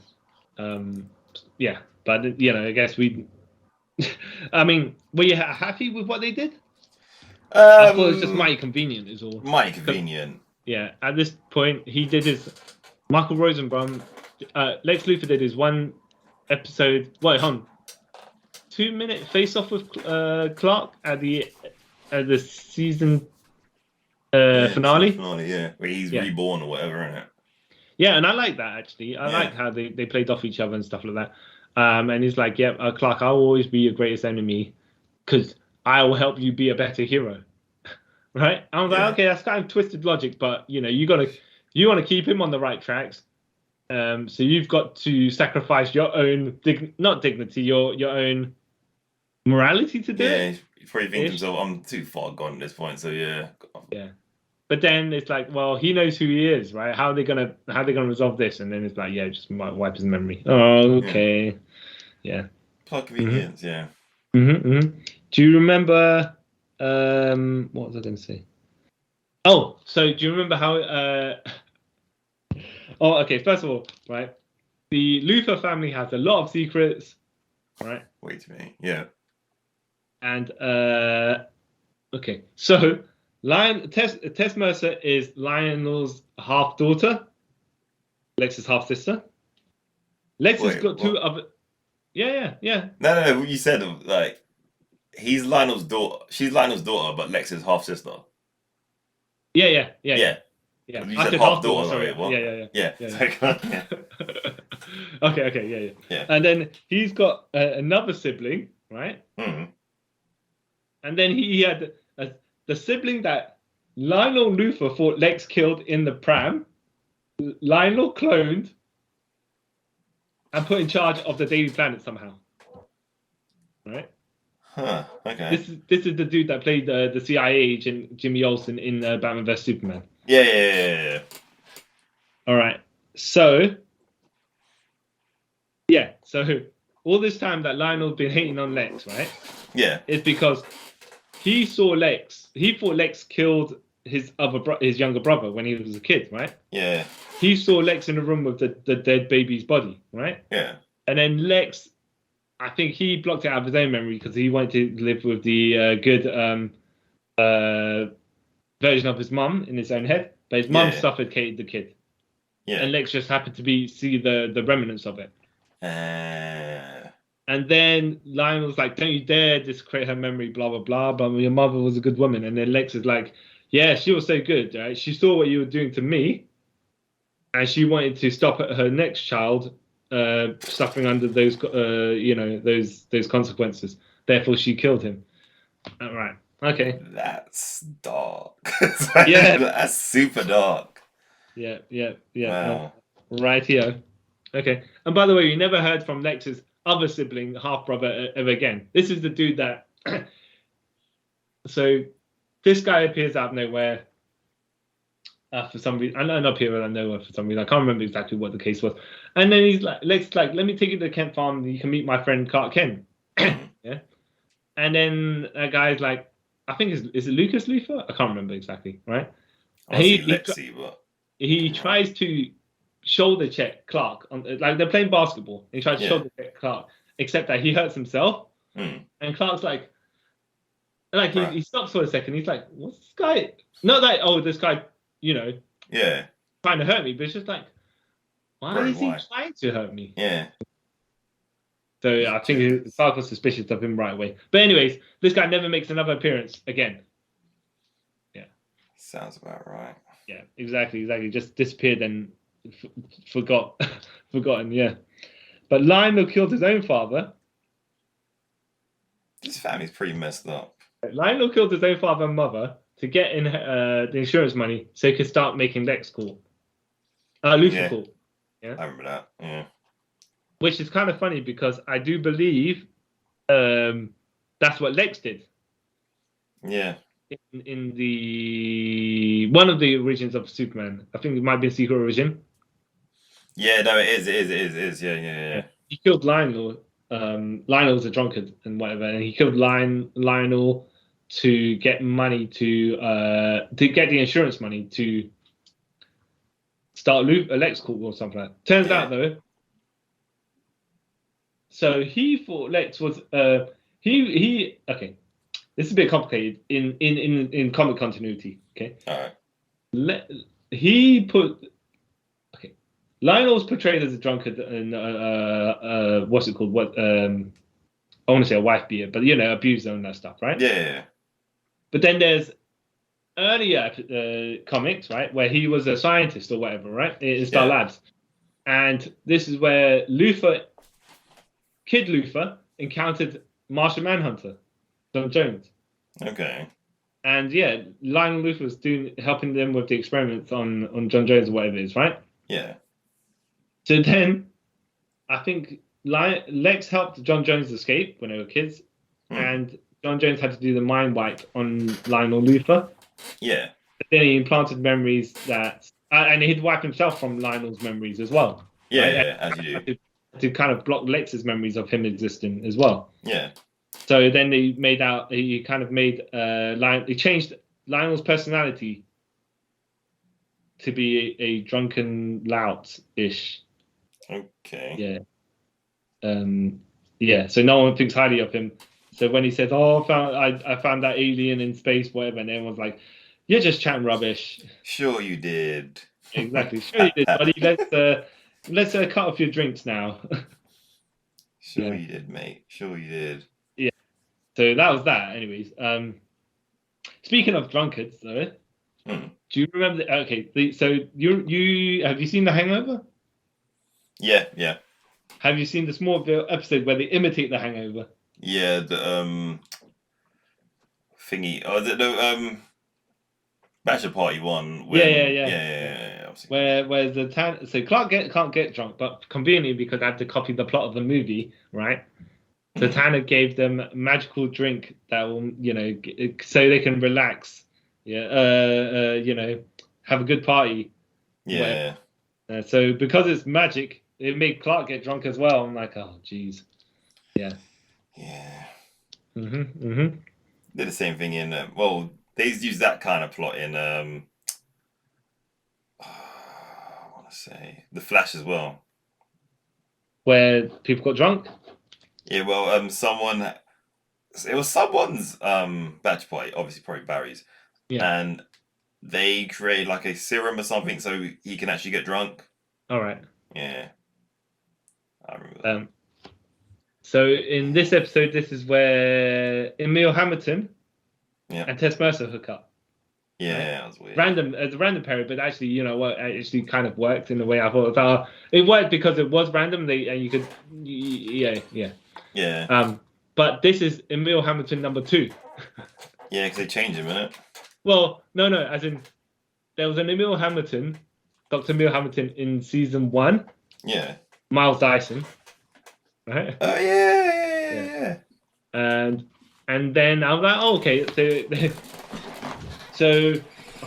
Yeah. But, I guess I mean, were you happy with what they did? I thought it was just mighty convenient is all. Mighty convenient. Yeah. At this point, he did his... Michael Rosenbaum, Lex Luthor did his 1 episode... Wait, hold on. 2-minute face-off with Clark at the season finale. Finale, yeah. Where he's reborn or whatever, isn't it? Yeah, and I like that, actually. I like how they played off each other and stuff like that. And he's like, Clark, I'll always be your greatest enemy because I will help you be a better hero. Right? I was like, okay, that's kind of twisted logic, but, you want to keep him on the right tracks. So you've got to sacrifice your own, not dignity, your own morality to do it. Yeah, he probably thinks himself, I'm too far gone at this point, so yeah. Yeah. But then it's like, well, he knows who he is, right? How are they gonna resolve this? And then it's like, just wipe his memory. Oh, okay. Yeah. Plot convenience, yeah. Do you remember what was I gonna say? Oh, so do you remember how oh, okay, first of all, right? The Luthor family has a lot of secrets, right? Wait to me. Yeah. And okay, so Tess Mercer is Lionel's half daughter, Lex's half sister. Lex has got 2 other. Yeah. No. You said like he's Lionel's daughter. She's Lionel's daughter, but Lex's half sister. Yeah. You said half daughter. Sorry. What? Yeah. Okay. Yeah. And then he's got another sibling, right? Mm-hmm. And then he had the sibling that Lionel Luthor thought Lex killed in the pram. Lionel cloned and put in charge of the Daily Planet somehow. Right? Huh. Okay. This is the dude that played the CIA agent Jimmy Olsen in Batman vs Superman. Yeah. All right. So all this time that Lionel's been hating on Lex, right? Yeah. It's because he saw Lex. He thought Lex killed his younger brother when he was a kid, right? Yeah. He saw Lex in the room with the dead baby's body, right? Yeah. And then Lex, I think he blocked it out of his own memory because he wanted to live with the good version of his mum in his own head. But his mum suffocated the kid. Yeah. And Lex just happened to see the remnants of it. And then Lionel was like, don't you dare discredit her memory, blah, blah, blah. But your mother was a good woman. And then Lex is like, yeah, she was so good, right? She saw what you were doing to me. And she wanted to stop her next child suffering under those, those consequences. Therefore, she killed him. All right. Okay. That's dark. Yeah. That's super dark. Yeah. Wow. Right here. Okay. And by the way, you never heard from Lex's other sibling, half brother, ever again. This is the dude that. So, this guy appears out of nowhere. For some reason, I don't appear out of nowhere for some reason. I can't remember exactly what the case was. And then he's like, Lex, like, let me take you to Kent Farm. And you can meet my friend Clark Kent. Yeah. And then a guy's like, I think is it Lucas Luthor? I can't remember exactly, right? He tries to shoulder check Clark like they're playing basketball. And he tries to shoulder check Clark, except that he hurts himself. And Clark's like he stops for a second. He's like, "What's this guy?" Not like, "Oh, this guy, trying to hurt me," but it's just like, why is he trying to hurt me? Yeah. So I think Stark was suspicious of him right away. But anyways, this guy never makes another appearance again. Yeah. Sounds about right. Yeah, exactly. Just disappeared and forgotten, yeah. But Lionel killed his own father. This family's pretty messed up. Lionel killed his own father and mother to get in the insurance money so he could start making Lex call. Luthor call. Yeah. I remember that. Yeah. Which is kind of funny because I do believe that's what Lex did. Yeah. In the one of the origins of Superman. I think it might be a Secret Origin. Yeah, no, it is. Yeah. He killed Lionel. Lionel's a drunkard and whatever, and he killed Lionel to get money to get the insurance money to start a Lex call or something like that. Turns out though, so he thought Lex was he okay. This is a bit complicated in comic continuity. Okay. All right. He put. Lionel's portrayed as a drunkard and what's it called? What I want to say a wife beater, but abuser and that stuff, right? Yeah. But then there's earlier comics, right, where he was a scientist or whatever, right, in Star Labs, and this is where Kid Luthor encountered Martian Manhunter, John Jones. Okay. And Lionel Luthor was helping them with the experiments on John Jones or whatever it is, right? Yeah. So then, I think Lex helped John Jones escape when they were kids, and John Jones had to do the mind wipe on Lionel Luthor. Yeah. But then he implanted memories and he'd wipe himself from Lionel's memories as well. Yeah, right? as you do. To kind of block Lex's memories of him existing as well. Yeah. So then he changed Lionel's personality to be a drunken lout-ish. Okay. Yeah. So no one thinks highly of him. So when he says, "Oh, I found that alien in space," whatever, and everyone's like, "You're just chatting rubbish." Sure, you did. Exactly. Sure you did, buddy. Let's cut off your drinks now. Sure you did, mate. Sure you did. Yeah. So that was that. Anyways, speaking of drunkards, though, do you remember? So you have you seen The Hangover? Yeah. Have you seen the Smallville episode where they imitate The Hangover? Yeah, the thingy. Oh, the Bachelor Party one. Yeah. Where the Tan, so Clark can't get drunk, but conveniently because I had to copy the plot of the movie, right? So Tanner gave them a magical drink that will, so they can relax. Yeah. Have a good party. Yeah. So because it's magic, it made Clark get drunk as well. I'm like, oh, geez. Yeah. Yeah. Did the same thing in they use that kind of plot in I want to say The Flash as well, where people got drunk. Yeah, well, it was someone's batch party, obviously probably Barry's, and they create like a serum or something so he can actually get drunk. All right. Yeah, I remember that. So in this episode, this is where Emil Hamilton and Tess Mercer hook up. Yeah, that was weird. It's a random period, but actually, it actually kind of worked in the way I thought. It worked because it was random. Yeah. But this is Emil Hamilton number 2. Yeah, because they changed him, innit? Well, no, as in there was an Emil Hamilton, Dr. Emil Hamilton in season 1. Yeah. Miles Dyson. Right? Oh yeah. And then I was like, oh, okay, so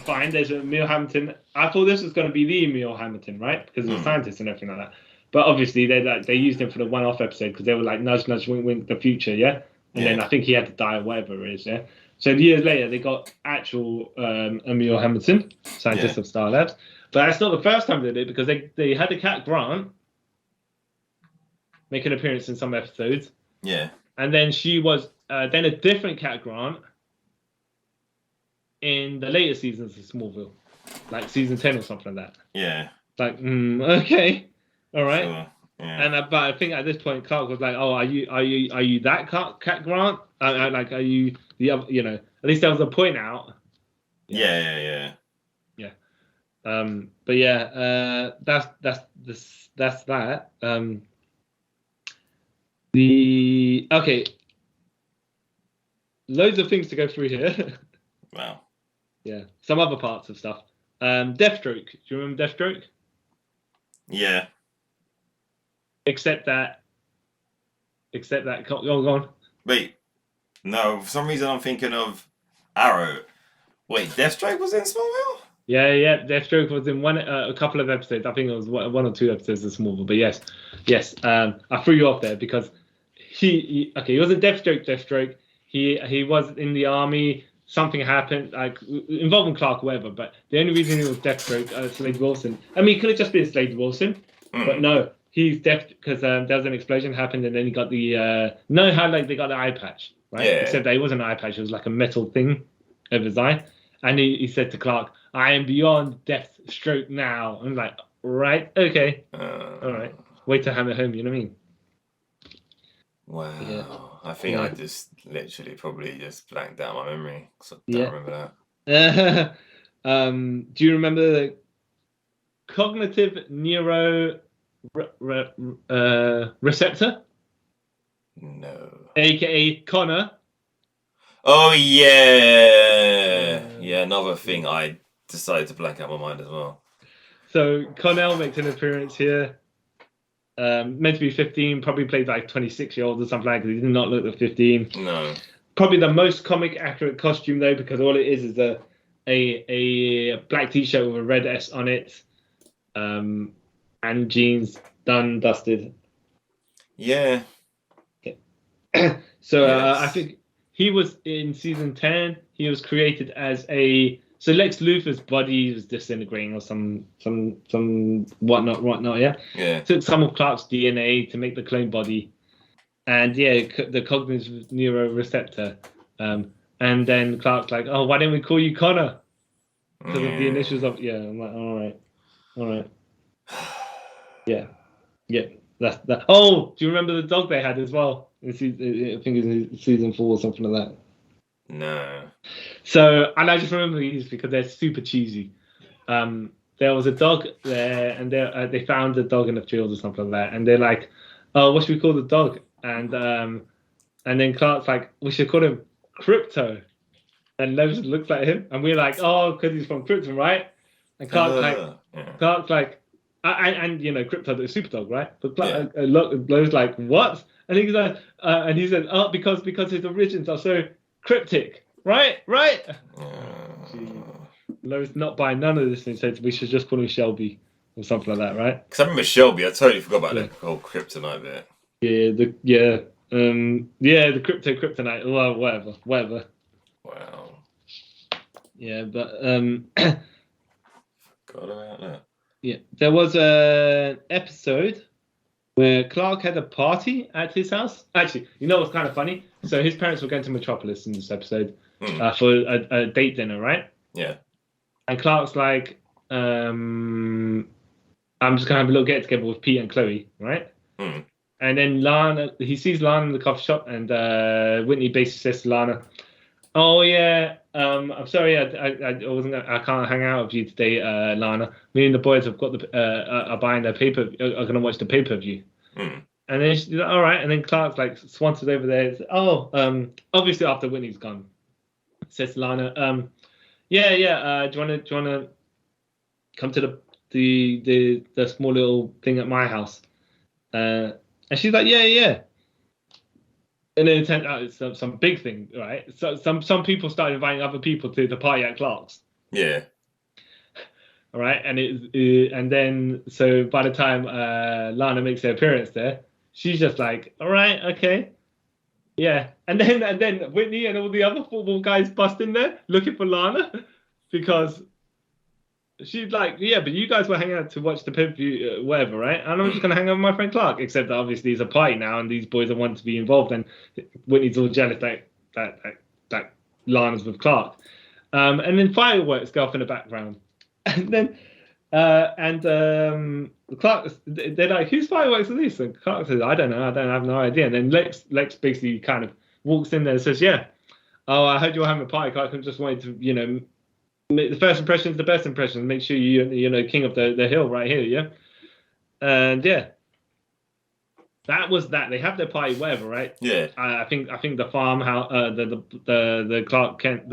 fine. There's Emil Hamilton. I thought this was going to be the Emil Hamilton, right? Because he's a scientist and everything like that. But obviously they used him for the one-off episode because they were like nudge, nudge, wink, wink, the future, yeah. And then I think he had to die or whatever it is, yeah. So years later they got actual Emil Hamilton, scientist of Star Labs. But that's not the first time they did it because they had the cat Grant make an appearance in some episodes. Yeah. And then she was then a different cat Grant in the later seasons of Smallville, like season 10 or something like that. Yeah. Like, okay, all right. Sure. And but I think at this point Clark was like, "Oh, are you that Cat Grant? Like, are you the other? You know, at least there was a point out." Yeah. But yeah, that's that. Okay, loads of things to go through here. Wow. Yeah, some other parts of stuff. Deathstroke. Do you remember Deathstroke? Yeah. Except that. Go on. Wait. No, for some reason I'm thinking of Arrow. Wait, Deathstroke was in Smallville? Yeah. Deathstroke was in a couple of episodes. I think it was one or two episodes of Smallville. But yes. I threw you off there because he wasn't Deathstroke. He was in the army. Something happened, like involving Clark or whatever. But the only reason he was Deathstroke, Slade Wilson. I mean, he could have just been Slade Wilson, but no, he's deaf because there was an explosion happened, and then he got the how like they got the eye patch, right? Yeah. Except that it wasn't an eye patch; it was like a metal thing over his eye. And he said to Clark, "I am beyond Deathstroke now." I'm like, right, okay, all right, wait to hammer home. You know what I mean? Wow. Yeah. I think I just literally probably just blanked out my memory because I don't remember that. Do you remember the cognitive neuro receptor? No. AKA Connor. Oh, yeah. Yeah, another thing I decided to blank out my mind as well. So Kal-el makes an appearance here. Meant to be 15, probably played like 26-year-old or something like that. He did not look like 15. No. Probably the most comic accurate costume though, because all it is a black t-shirt with a red S on it, and jeans done dusted. Yeah. So I think he was in season 10. He was created as so Lex Luthor's body was disintegrating or some whatnot. Yeah. Took some of Clark's DNA to make the clone body, and the cognitive neuroreceptor. And then Clark's like, "Oh, why don't we call you Connor?" Because of the initials of I'm like, all right. Yeah. That's that. Oh, do you remember the dog they had as well? I think it's in season 4 or something like that. No. So, and I just remember these because they're super cheesy. There was a dog there, and they found the dog in the field or something like that, and they're like, "Oh, what should we call the dog?" And then Clark's like, "We should call him Crypto," and Levis looks at him, and we're like, "Oh, because he's from Krypton, right?" And Clark's like, and you know, Crypto the super dog, right? But Clark, Lowe's like, "What?" And he's like, and he said, "Oh, because his origins are so cryptic." Right. Lois not buying none of this and said we should just call him Shelby or something like that, right? Because I remember Shelby, I totally forgot about the whole kryptonite bit. The kryptonite, well, whatever. Wow. Yeah, but forgot about that. Yeah, there was an episode where Clark had a party at his house. Actually, you know what's kind of funny? So his parents were going to Metropolis in this episode for a date dinner, right? Yeah. And Clark's like, I'm just going to have a little get together with Pete and Chloe, right? Hmm. And then he sees Lana in the coffee shop, and Whitney basically says to Lana, "Oh yeah, I'm sorry, I can't hang out with you today, Lana. Me and the boys have got are buying are going to watch the pay-per-view." Hmm. And then she's like, "All right." And then Clark's like swanted over there. Says, obviously after Whitney's gone, says to Lana, do you want to come to the small little thing at my house?" And she's like, yeah. And then it turned out it's some big thing, right? So some people started inviting other people to the party at Clark's. Yeah. All right, and then so by the time Lana makes her appearance there, she's just like, "All right, okay, yeah." And then Whitney and all the other football guys bust in there looking for Lana because she's like, "Yeah, but you guys were hanging out to watch the pay-per-view, whatever, right? And I'm just gonna hang out with my friend Clark." Except that obviously it's a party now, and these boys are wanting to be involved, and Whitney's all jealous that Lana's with Clark. And then fireworks go off in the background, and then And Clark, they're like, whose fireworks are these? And Clark says, I don't know, I have no idea. And then Lex basically kind of walks in there and says, yeah, oh, I heard you were having a party. Clark just wanted to, you know, make the first impression is the best impression. Make sure you know, king of the hill right here, yeah. And yeah, that was that. They have their party, whatever, right? Yeah. I think the farmhouse, the Clark Kent,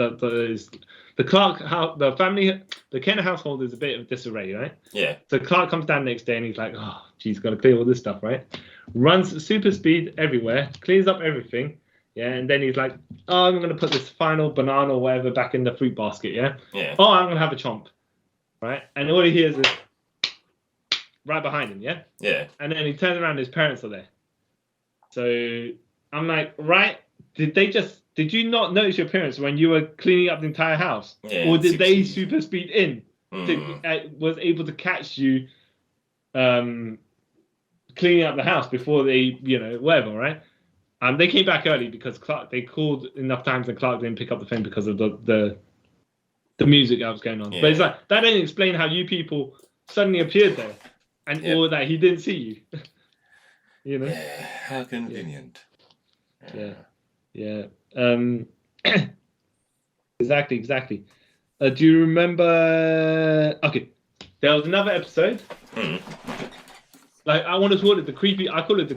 the Clark house, the family, the Kent household is a bit of disarray, right? Yeah. So Clark comes down next day and he's like, oh, geez, got to clear all this stuff, right? Runs super speed everywhere, cleans up everything, yeah. And then he's like, oh, I'm gonna put this final banana or whatever back in the fruit basket, yeah. Yeah. Oh, I'm gonna have a chomp, right? And all he hears is right behind him, yeah. Yeah. And then he turns around, his parents are there. So I'm like, right? Did you not notice your parents when you were cleaning up the entire house? Yeah, Or did they 60. super speed in? Was able to catch you cleaning up the house before they, you know, whatever, right? They came back early because they called enough times and Clark didn't pick up the phone because of the music that was going on. Yeah. But it's like, that didn't explain how you people suddenly appeared there and or that he didn't see you. You know? Yeah, how convenient. Yeah. Exactly. Do you remember? Okay, there was another episode. Like I want to call it the creepy. I call it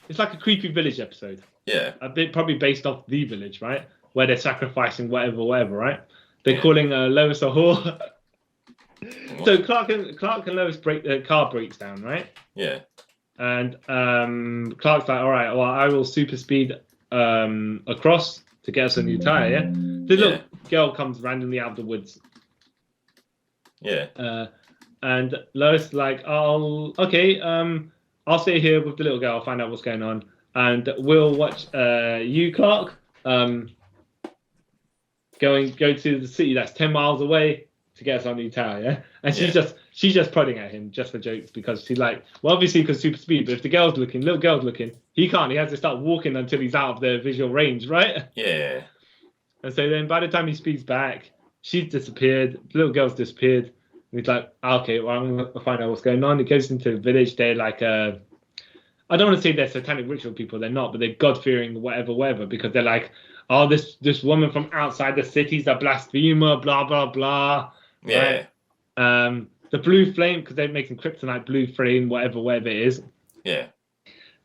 it's like a creepy village episode. Yeah. A bit probably based off The Village, right? Where they're sacrificing whatever, right? They're calling Lois a whore. So Clark and Lois car breaks down, right? Yeah. And Clark's like, all right, well, I will super speed across to get us a new tire, yeah? The little girl comes randomly out of the woods. Yeah. And Lois is like, I'll stay here with the little girl, I'll find out what's going on. And we'll watch you, Clark, go to the city that's 10 miles away to get us our new tower, yeah? And she's just prodding at him just for jokes because she's like, well, obviously because super speed, but if the little girl's looking, he can't. He has to start walking until he's out of their visual range, right? Yeah. And so then by the time he speeds back, she's disappeared, the little girl's disappeared. And he's like, okay, well, I'm going to find out what's going on. He goes into the village. They're like, I don't want to say they're satanic ritual people. They're not, but they're God-fearing whatever, because they're like, oh, this woman from outside the city's a blasphemer, blah, blah, blah. Yeah. Right? The blue flame, because they're making kryptonite blue flame, whatever it is. Yeah.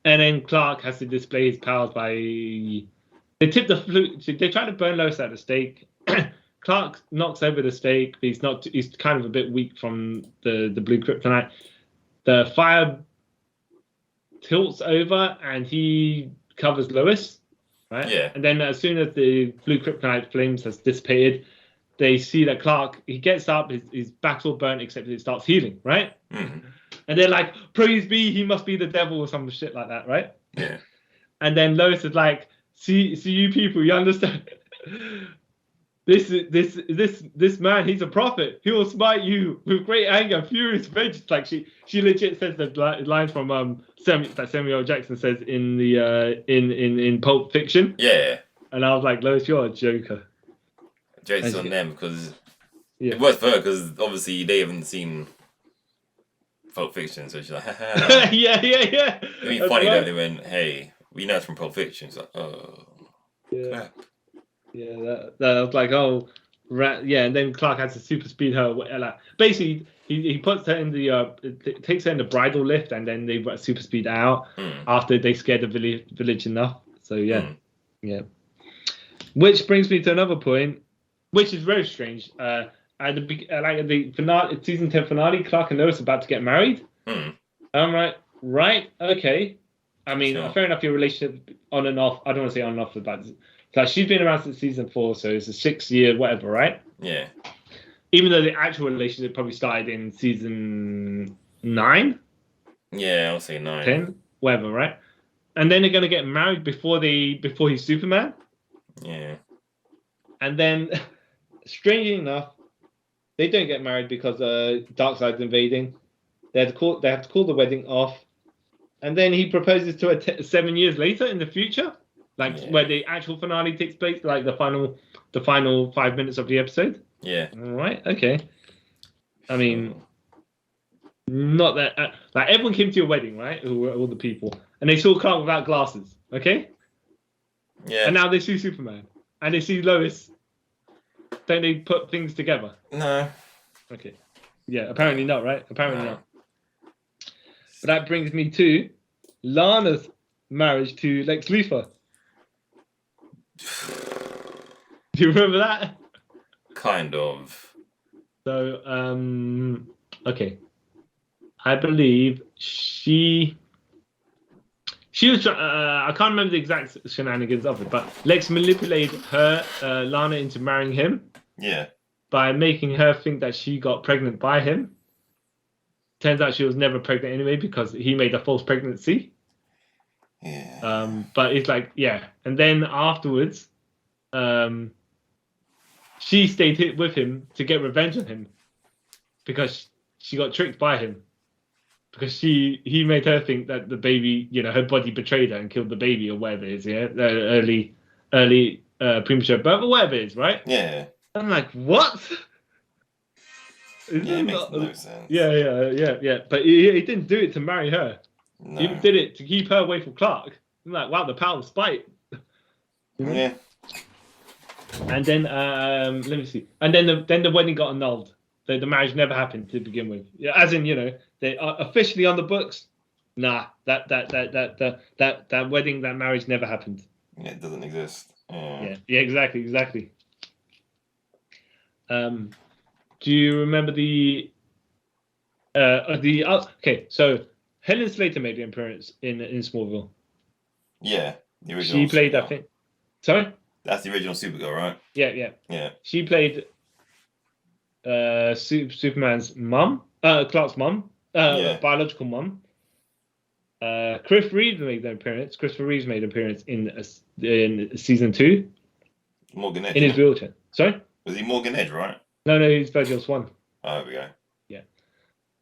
And then Clark has to display his powers by they tip the flute. They try to burn Lois at the stake. Clark knocks over the stake. He's kind of a bit weak from the blue kryptonite. The fire tilts over and he covers Lois. Right. Yeah. And then as soon as the blue kryptonite flames has dissipated, they see that Clark, he gets up, his back's all burnt, except it starts healing, right? Mm-hmm. And they're like, praise be, he must be the devil or some shit like that, right? Yeah. And then Lois is like, see you people, you understand? This man, he's a prophet. He will smite you with great anger, furious vengeance. Like she legit says the line from Samuel L. Jackson says in the in Pulp Fiction. Yeah. And I was like, Lois, you're a joker. Jokes on them because it works for her because obviously they haven't seen Pulp Fiction, so she's like, haha. yeah. It'd be funny though. They went, hey, we know it's from Pulp Fiction. It's like, oh, yeah, that was like, oh, yeah. And then Clark had to super speed her. Like, basically, he puts her in the takes her in the bridal lift, and then they super speed out after they scared the village enough. So yeah. Which brings me to another point, which is very strange. At the finale, season 10 finale, Clark and Lois are about to get married. I'm like, right, okay. I mean, fair enough, your relationship on and off. I don't want to say on and off, but like she's been around since season 4, so it's a 6-year whatever, right? Yeah. Even though the actual relationship probably started in season 9. Yeah, I'll say 9. 10, whatever, right? And then they're gonna get married before he's Superman. Yeah. And then, strangely enough, they don't get married because Darkseid's invading. They have to call the wedding off, and then he proposes to her 7 years later in the future, where the actual finale takes place, like the final 5 minutes of the episode. Yeah. All right. Okay. I mean, Not that. Like everyone came to your wedding, right? Who were all the people, and they saw Clark without glasses. Okay. Yeah. And now they see Superman, and they see Lois. Don't they put things together? No. Okay. Yeah. Apparently not, right? Apparently not. But that brings me to Lana's marriage to Lex Luthor. Do you remember that? Kind of. So, okay. I believe she was. I can't remember the exact shenanigans of it, but Lex manipulated her, Lana, into marrying him. Yeah. By making her think that she got pregnant by him. Turns out she was never pregnant anyway because he made a false pregnancy. Yeah. But it's like, yeah. And then afterwards, she stayed with him to get revenge on him because she got tricked by him. Because he made her think that the baby, her body betrayed her and killed the baby or whatever it is, yeah? Early premature birth or whatever it is, right? Yeah. I'm like, what? Yeah, it makes no sense. Yeah. But he didn't do it to marry her. No. He did it to keep her away from Clark. I'm like, wow, the power of spite. Yeah. And then, let me see. And then the wedding got annulled. The marriage never happened to begin with. Yeah, as in, they are officially on the books. Nah, that wedding, that marriage never happened. Yeah, it doesn't exist. Yeah, exactly. Do you remember okay, so Helen Slater made an appearance in Smallville. Yeah, the original. She played, Supergirl. I think. Sorry? That's the original Supergirl, right? Yeah. She played Superman's mum, Clark's mum, biological mum. Chris Reeves made an appearance. Christopher Reeves made an appearance in season 2. Morgan Edge. In his wheelchair. Sorry? Was he Morgan Edge, right? No, he's Virgil Swan. Oh, there we go. Yeah.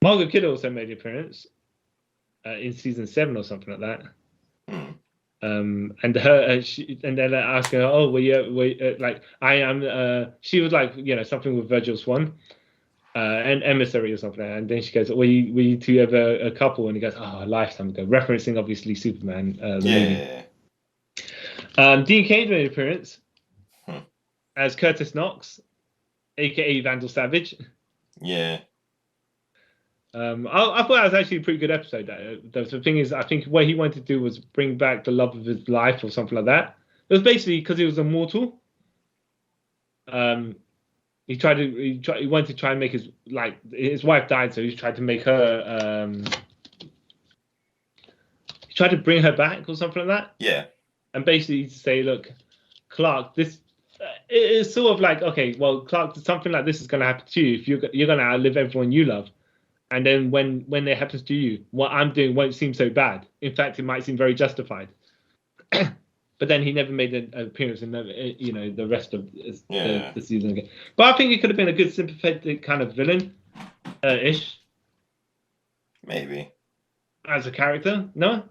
Margot Kidder also made an appearance in season 7 or something like that. And they're asking her, oh, I am. She was like, something with Virgil Swan, and emissary or something. And then she goes, were you two ever a couple? And he goes, oh, a lifetime ago, referencing obviously Superman. The movie. Dean Cain made an appearance as Curtis Knox, aka Vandal Savage. Yeah. I thought that was actually a pretty good episode. The thing is, I think what he wanted to do was bring back the love of his life or something like that. It was basically because he was immortal. He wanted to try and make his wife died, so he tried to make her. He tried to bring her back or something like that. Yeah. And basically say, look, Clark, this. It's sort of like, okay, well, Clark, something like this is going to happen to you if you're going to outlive everyone you love. And then when it happens to you, what I'm doing won't seem so bad. In fact, it might seem very justified. But then he never made an appearance in the rest of the season again. But I think he could have been a good sympathetic kind of villain, ish. Maybe. As a character, no?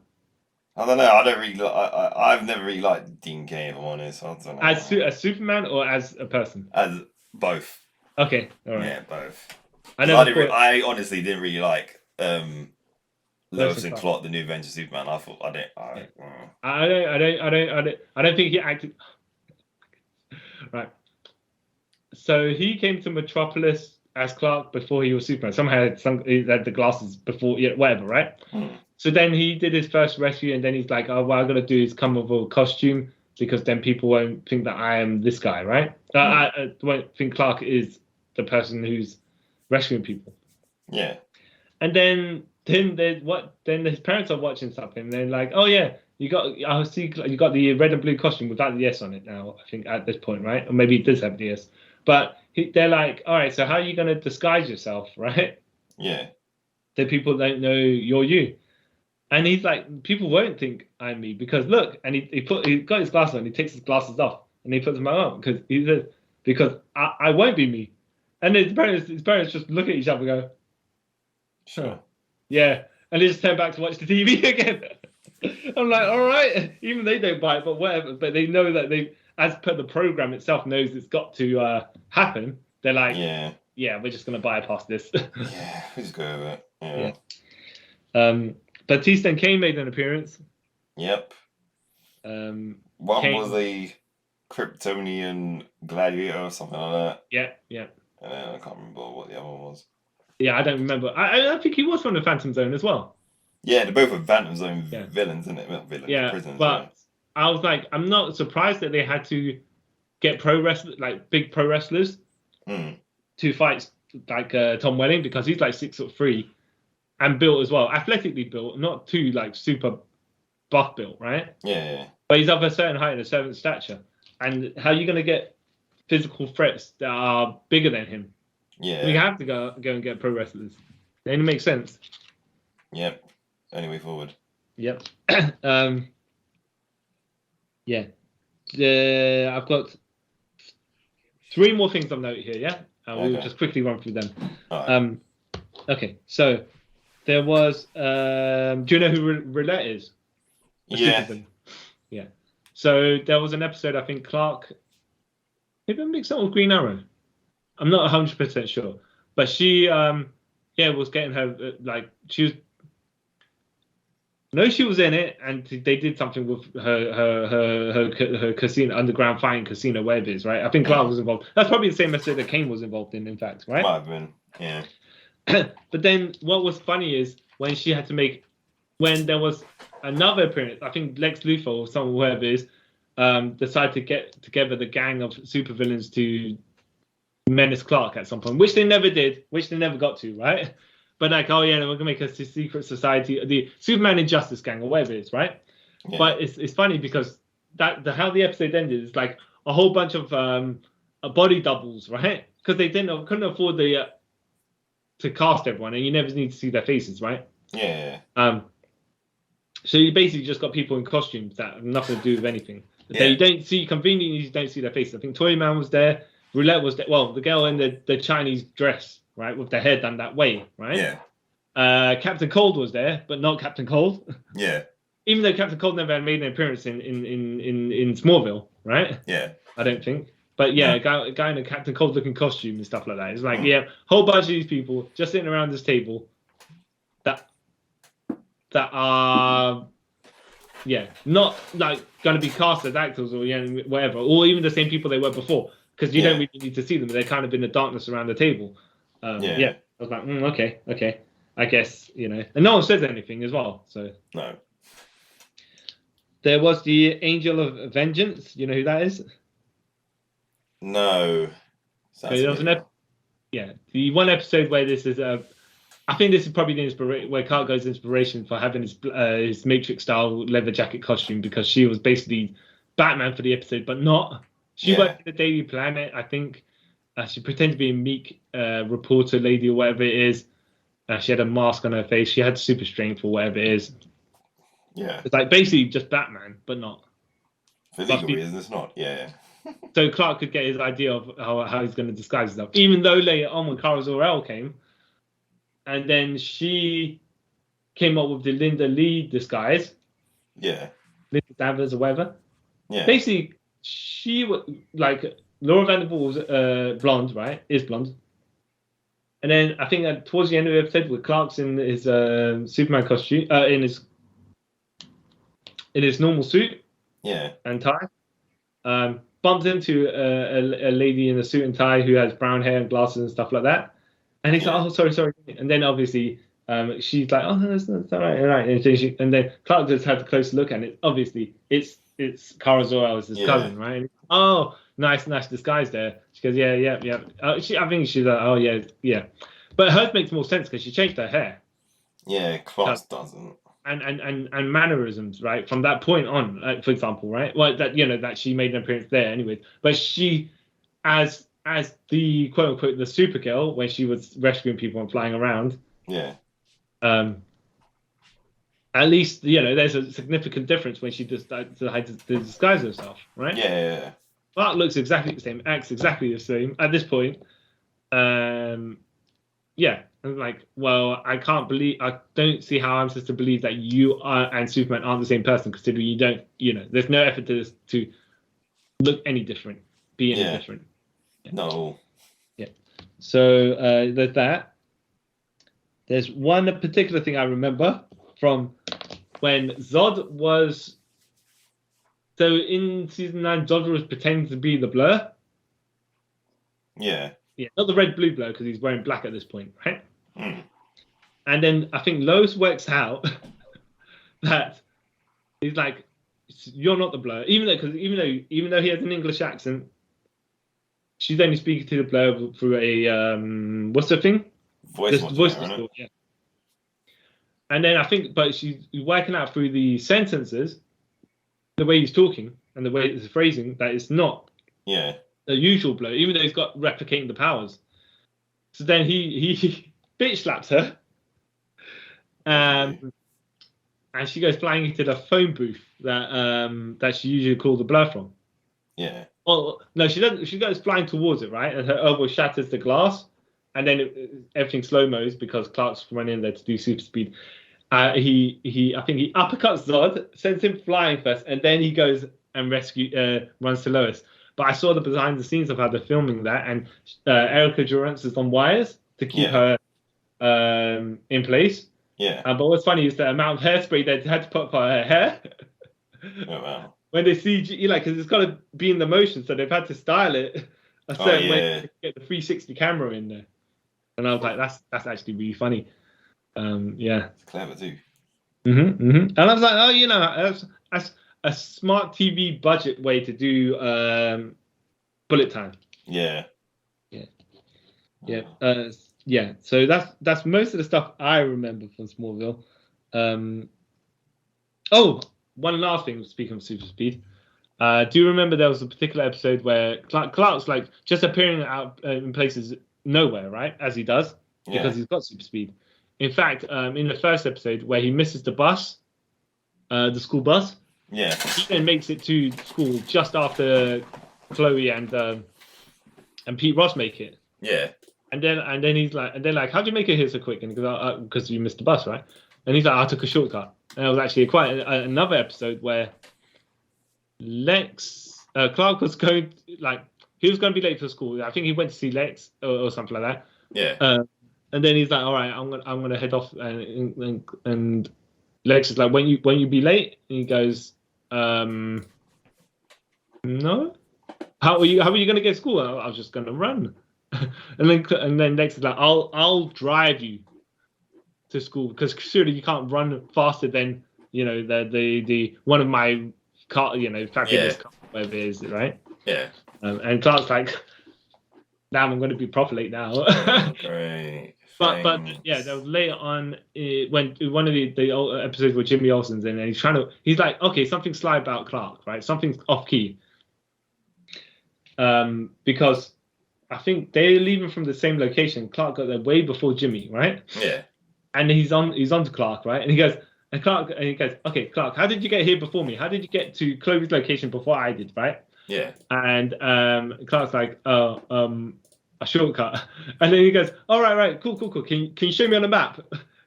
I don't know. I don't really. I've never really liked Dean Cain, if I'm honest. I don't know. As Superman or as a person? As both. Okay, all right. Yeah, both. I honestly didn't really like Lois and Clark, the New Adventures of Superman. I thought I don't think he acted right. So he came to Metropolis as Clark before he was Superman. Somehow he had the glasses before, whatever, right? So then he did his first rescue, and then he's like, "Oh, what I'm gonna do is come with a costume because then people won't think that I am this guy, right? I won't think Clark is the person who's rescuing people." Yeah. And then his parents are watching something, and they're like, "Oh yeah, you got the red and blue costume without the S on it now. I think at this point, right? Or maybe it does have the S, but they're like, all right, so how are you gonna disguise yourself, right? Yeah. That people don't know you're you." And he's like, people won't think I'm me because look, and he got his glasses on, he takes his glasses off and he puts them on because I won't be me. And his parents just look at each other and go, sure. Yeah. And they just turn back to watch the TV again. I'm like, all right, even they don't buy it, but whatever. But they know that they, as per the program itself, knows it's got to happen. They're like, yeah, we're just gonna bypass this. Yeah, we just go over it. Yeah. Batista and Kane made an appearance. Yep. Kane, One was a Kryptonian gladiator or something like that. Yeah. I can't remember what the other one was. Yeah, I don't remember. I think he was from the Phantom Zone as well. Yeah, they're both are Phantom Zone villains, isn't it? Not villains, Yeah, prisoners. but I was like, I'm not surprised that they had to get big pro wrestlers to fight like Tom Welling, because he's like 6'3" and built as well, athletically built, not too like super buff built, right? Yeah. But he's of a certain height and a certain stature. And how are you going to get physical threats that are bigger than him? Yeah. We have to go and get pro wrestlers. It only makes sense. Yep. Only way forward. Yep. Yeah. I've got 3 more things I've noted here, yeah? We'll just quickly run through them. Right. Okay, so there was... do you know who Roulette is? Yeah. Yeah. So there was an episode, I think Clark... Maybe I mixed up with Green Arrow. I'm not 100% sure. But she, was getting her, she was... No, she was in it, and they did something with her casino, underground fighting casino, wherever it is, right? I think Clark was involved. That's probably the same episode that Kane was involved in fact, right? Might have been, yeah. But then what was funny is when there was another appearance, I think Lex Luthor or someone, whoever it is, decided to get together the gang of supervillains to menace Clark at some point, which they never did, which they never got to, right? But like, oh yeah, we're gonna make a secret society, the Superman Injustice Gang or whatever it is, right? Yeah. But it's funny because how the episode ended is like a whole bunch of body doubles, right? Because they couldn't afford to cast everyone, and you never need to see their faces, right? Yeah. So you basically just got people in costumes that have nothing to do with anything. Yeah. You don't see conveniently, you don't see their faces. I think Toyman was there, Roulette was there. Well, the girl in the Chinese dress, right, with the hair done that way, right? Yeah. Captain Cold was there, but not Captain Cold. Yeah. Even though Captain Cold never had made an appearance in Smallville, right? Yeah. I don't think. But yeah, a guy in a Captain Cold looking costume and stuff like that. It's like, whole bunch of these people just sitting around this table that are not like going to be cast as actors or whatever, or even the same people they were before, because you don't really need to see them. They're kind of in the darkness around the table. I was like, okay, I guess, and no one says anything as well. So no. There was the Angel of Vengeance. You know who that is? No. Okay, there was the one episode where this is I think this is probably the inspiration where Clark goes inspiration for having his Matrix style leather jacket costume, because she was basically Batman for the episode, but not. She worked at the Daily Planet, I think. She pretended to be a meek reporter lady or whatever it is. She had a mask on her face. She had super strength or whatever it is. Yeah. It's like basically just Batman, but not. For legal reasons, it's not. Yeah. So Clark could get his idea of how he's going to disguise himself. Even though later on when Jor-el came, and then she came up with the Linda Lee disguise. Yeah. Linda Danvers or whatever. Yeah. Basically, she was like Laura Vanderbilt was blonde, right? Is blonde. And then I think towards the end of the episode, with Clark's in his Superman costume, in his normal suit, and tie, bumped into a lady in a suit and tie who has brown hair and glasses and stuff like that. And he's like, "Oh, sorry." And then obviously, she's like, "Oh, no, that's all right." And then Clark just had a close look, and obviously it's Jor-el as his cousin, right? And, oh, nice disguise there. She goes, yeah. I think she's like, oh yeah. But hers makes more sense because she changed her hair. Yeah, Clark's doesn't. And mannerisms, right? From that point on, like, for example, right? Well, that she made an appearance there, anyways. But she, as the quote unquote the Supergirl, when she was rescuing people and flying around. Yeah. At least there's a significant difference when she decides to disguise herself, right? Yeah. Clark looks exactly the same, acts exactly the same at this point. I'm like, well, I don't see how I'm supposed to believe that you and Superman aren't the same person, considering you don't, there's no effort to look any different, be any different. Yeah. No. Yeah. So there's that. there's one particular thing I remember from when Zod was. So in season 9, Zod was pretending to be the Blur. Yeah. Yeah, not the red blue Blur because he's wearing black at this point, right? Mm. And then I think Lois works out that he's like, "You're not the Blur," even though he has an English accent, she's only speaking to the Blur through a what's the thing? Voice modulator, yeah. And then I think, but she's working out through the sentences, the way he's talking and the way it's phrasing, that it's not the usual Blur, even though he's got replicating the powers. So then he bitch slaps her, and she goes flying into the phone booth that she usually calls the Blur from. Yeah. Oh no, she doesn't. She goes flying towards it, right? And her elbow shatters the glass, and then everything slow mos because Clark's running in there to do super speed. I think he uppercuts Zod, sends him flying first, and then he goes and runs to Lois. But I saw the behind the scenes of how they're filming that, and Erica Durance is on wires to keep her in place. Yeah. But what's funny is the amount of hairspray they had to put for her hair. Oh wow. When they see, because it's got to be in the motion, so they've had to style it a certain way to get the 360 camera in there. And I was like, that's actually really funny. Yeah. It's clever too. And I was like, that's a smart TV budget way to do bullet time. Yeah. So that's most of the stuff I remember from Smallville. One last thing, speaking of super speed. Do you remember there was a particular episode where Clark's like just appearing out in places nowhere, right? As he does, because he's got super speed. In fact, in the first episode where he misses the bus, the school bus, he then makes it to school just after Chloe and Pete Ross make it. Yeah. And then he's like, how'd you make it here so quick? And because you missed the bus, right? And he's like, I took a shortcut. And it was actually quite another episode where Clark was going he was going to be late for school. I think he went to see Lex or something like that. Yeah. And then he's like, all right, I'm gonna head off. And Lex is like, when you be late? And he goes, no. How are you gonna get to school? I was just gonna run. and then Lex is like, I'll drive you to school because surely you can't run faster than the one of my car, fabulous car, whatever it is, right? Yeah. And Clark's like, damn, I'm going to be proper late now. Great. But yeah, that was later on when one of the old episodes where Jimmy Olsen's in, and he's like, okay, something's sly about Clark, right? Something's off key. Because I think they're leaving from the same location. Clark got there way before Jimmy, right? Yeah. And he's on to Clark, right? And he goes, okay, Clark, how did you get here before me? How did you get to Chloe's location before I did, right? Yeah. And Clark's like, a shortcut. And then he goes, all right, cool. Can you show me on the map?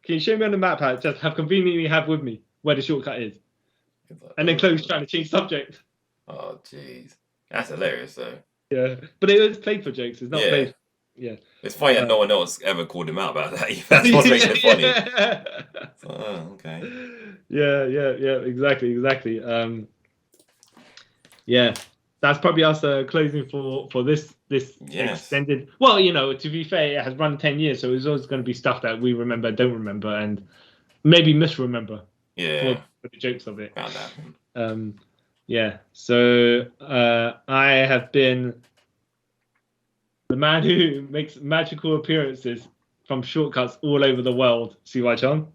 Can you show me on the map how just have conveniently have with me where the shortcut is? And then Chloe's trying to change subject. Oh, jeez. That's hilarious, though. Yeah. But it was played for jokes. It's not played. Yeah. It's funny that no one else ever called him out about that. That's what makes it funny. So, okay. Yeah. Exactly. Yeah. That's probably us closing for this extended. Well, to be fair, it has run 10 years, so it's always going to be stuff that we remember, don't remember, and maybe misremember. Yeah. For the jokes of it. Found that. Yeah. So I have been the man who makes magical appearances from shortcuts all over the world. See why, John?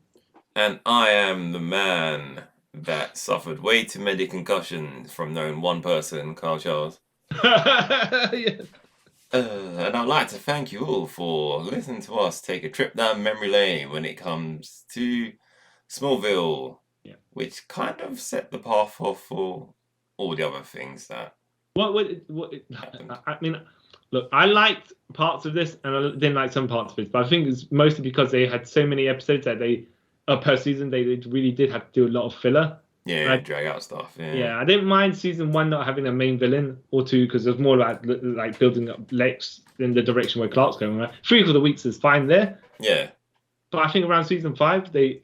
And I am the man that suffered way too many concussions from knowing one person, Carl Charles. Yes. And I'd like to thank you all for listening to us take a trip down memory lane when it comes to Smallville, which kind of set the path off for all the other things that happened. I mean, look, I liked parts of this and I didn't like some parts of it, but I think it's mostly because they had so many episodes that per season they really did have to do a lot of filler. Yeah, drag out stuff. Yeah, I didn't mind season 1 not having a main villain or 2 because it was more like building up Lex in the direction where Clark's going. Right, 3 of the weeks is fine there. Yeah. But I think around season 5, they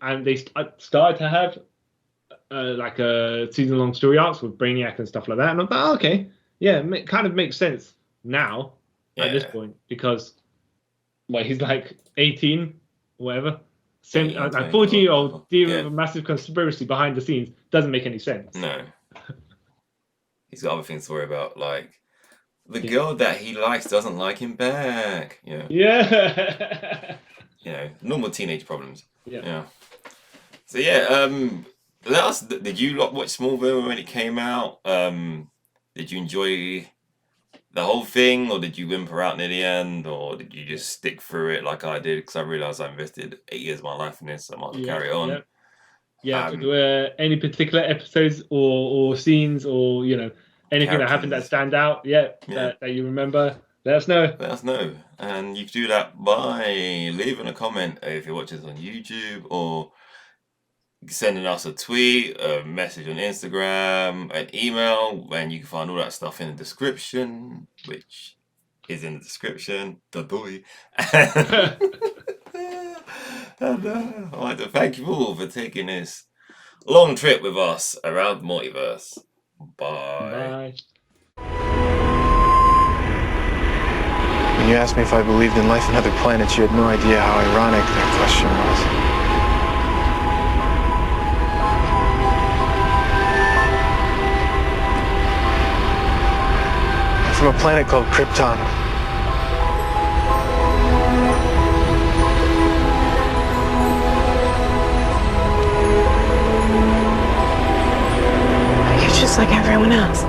started to have like a season-long story arcs with Brainiac and stuff like that. And I'm like, oh, okay, yeah, kind of makes sense now at this point because, well, he's like 18, whatever. Same, like 14-year-old dealing with a massive conspiracy behind the scenes doesn't make any sense. No. He's got other things to worry about, like the girl that he likes doesn't like him back. Yeah. You know, normal teenage problems. Yeah. So let us. Did you watch Smallville when it came out? Did you enjoy the whole thing, or did you whimper out near the end, or did you just stick through it like I did? Because I realized I invested 8 years of my life in this, so I might as well carry on. Yeah. Any particular episodes or scenes or anything that happened that stand out? That you remember? Let us know. Let us know. And you can do that by leaving a comment if you're watching this on YouTube, or sending us a tweet, a message on Instagram, an email, and you can find all that stuff in the description, which is in the description. And I'd like to thank you all for taking this long trip with us around the multiverse. Bye. When you asked me if I believed in life on other planets, you had no idea how ironic that question was. I'm from a planet called Krypton. You're just like everyone else.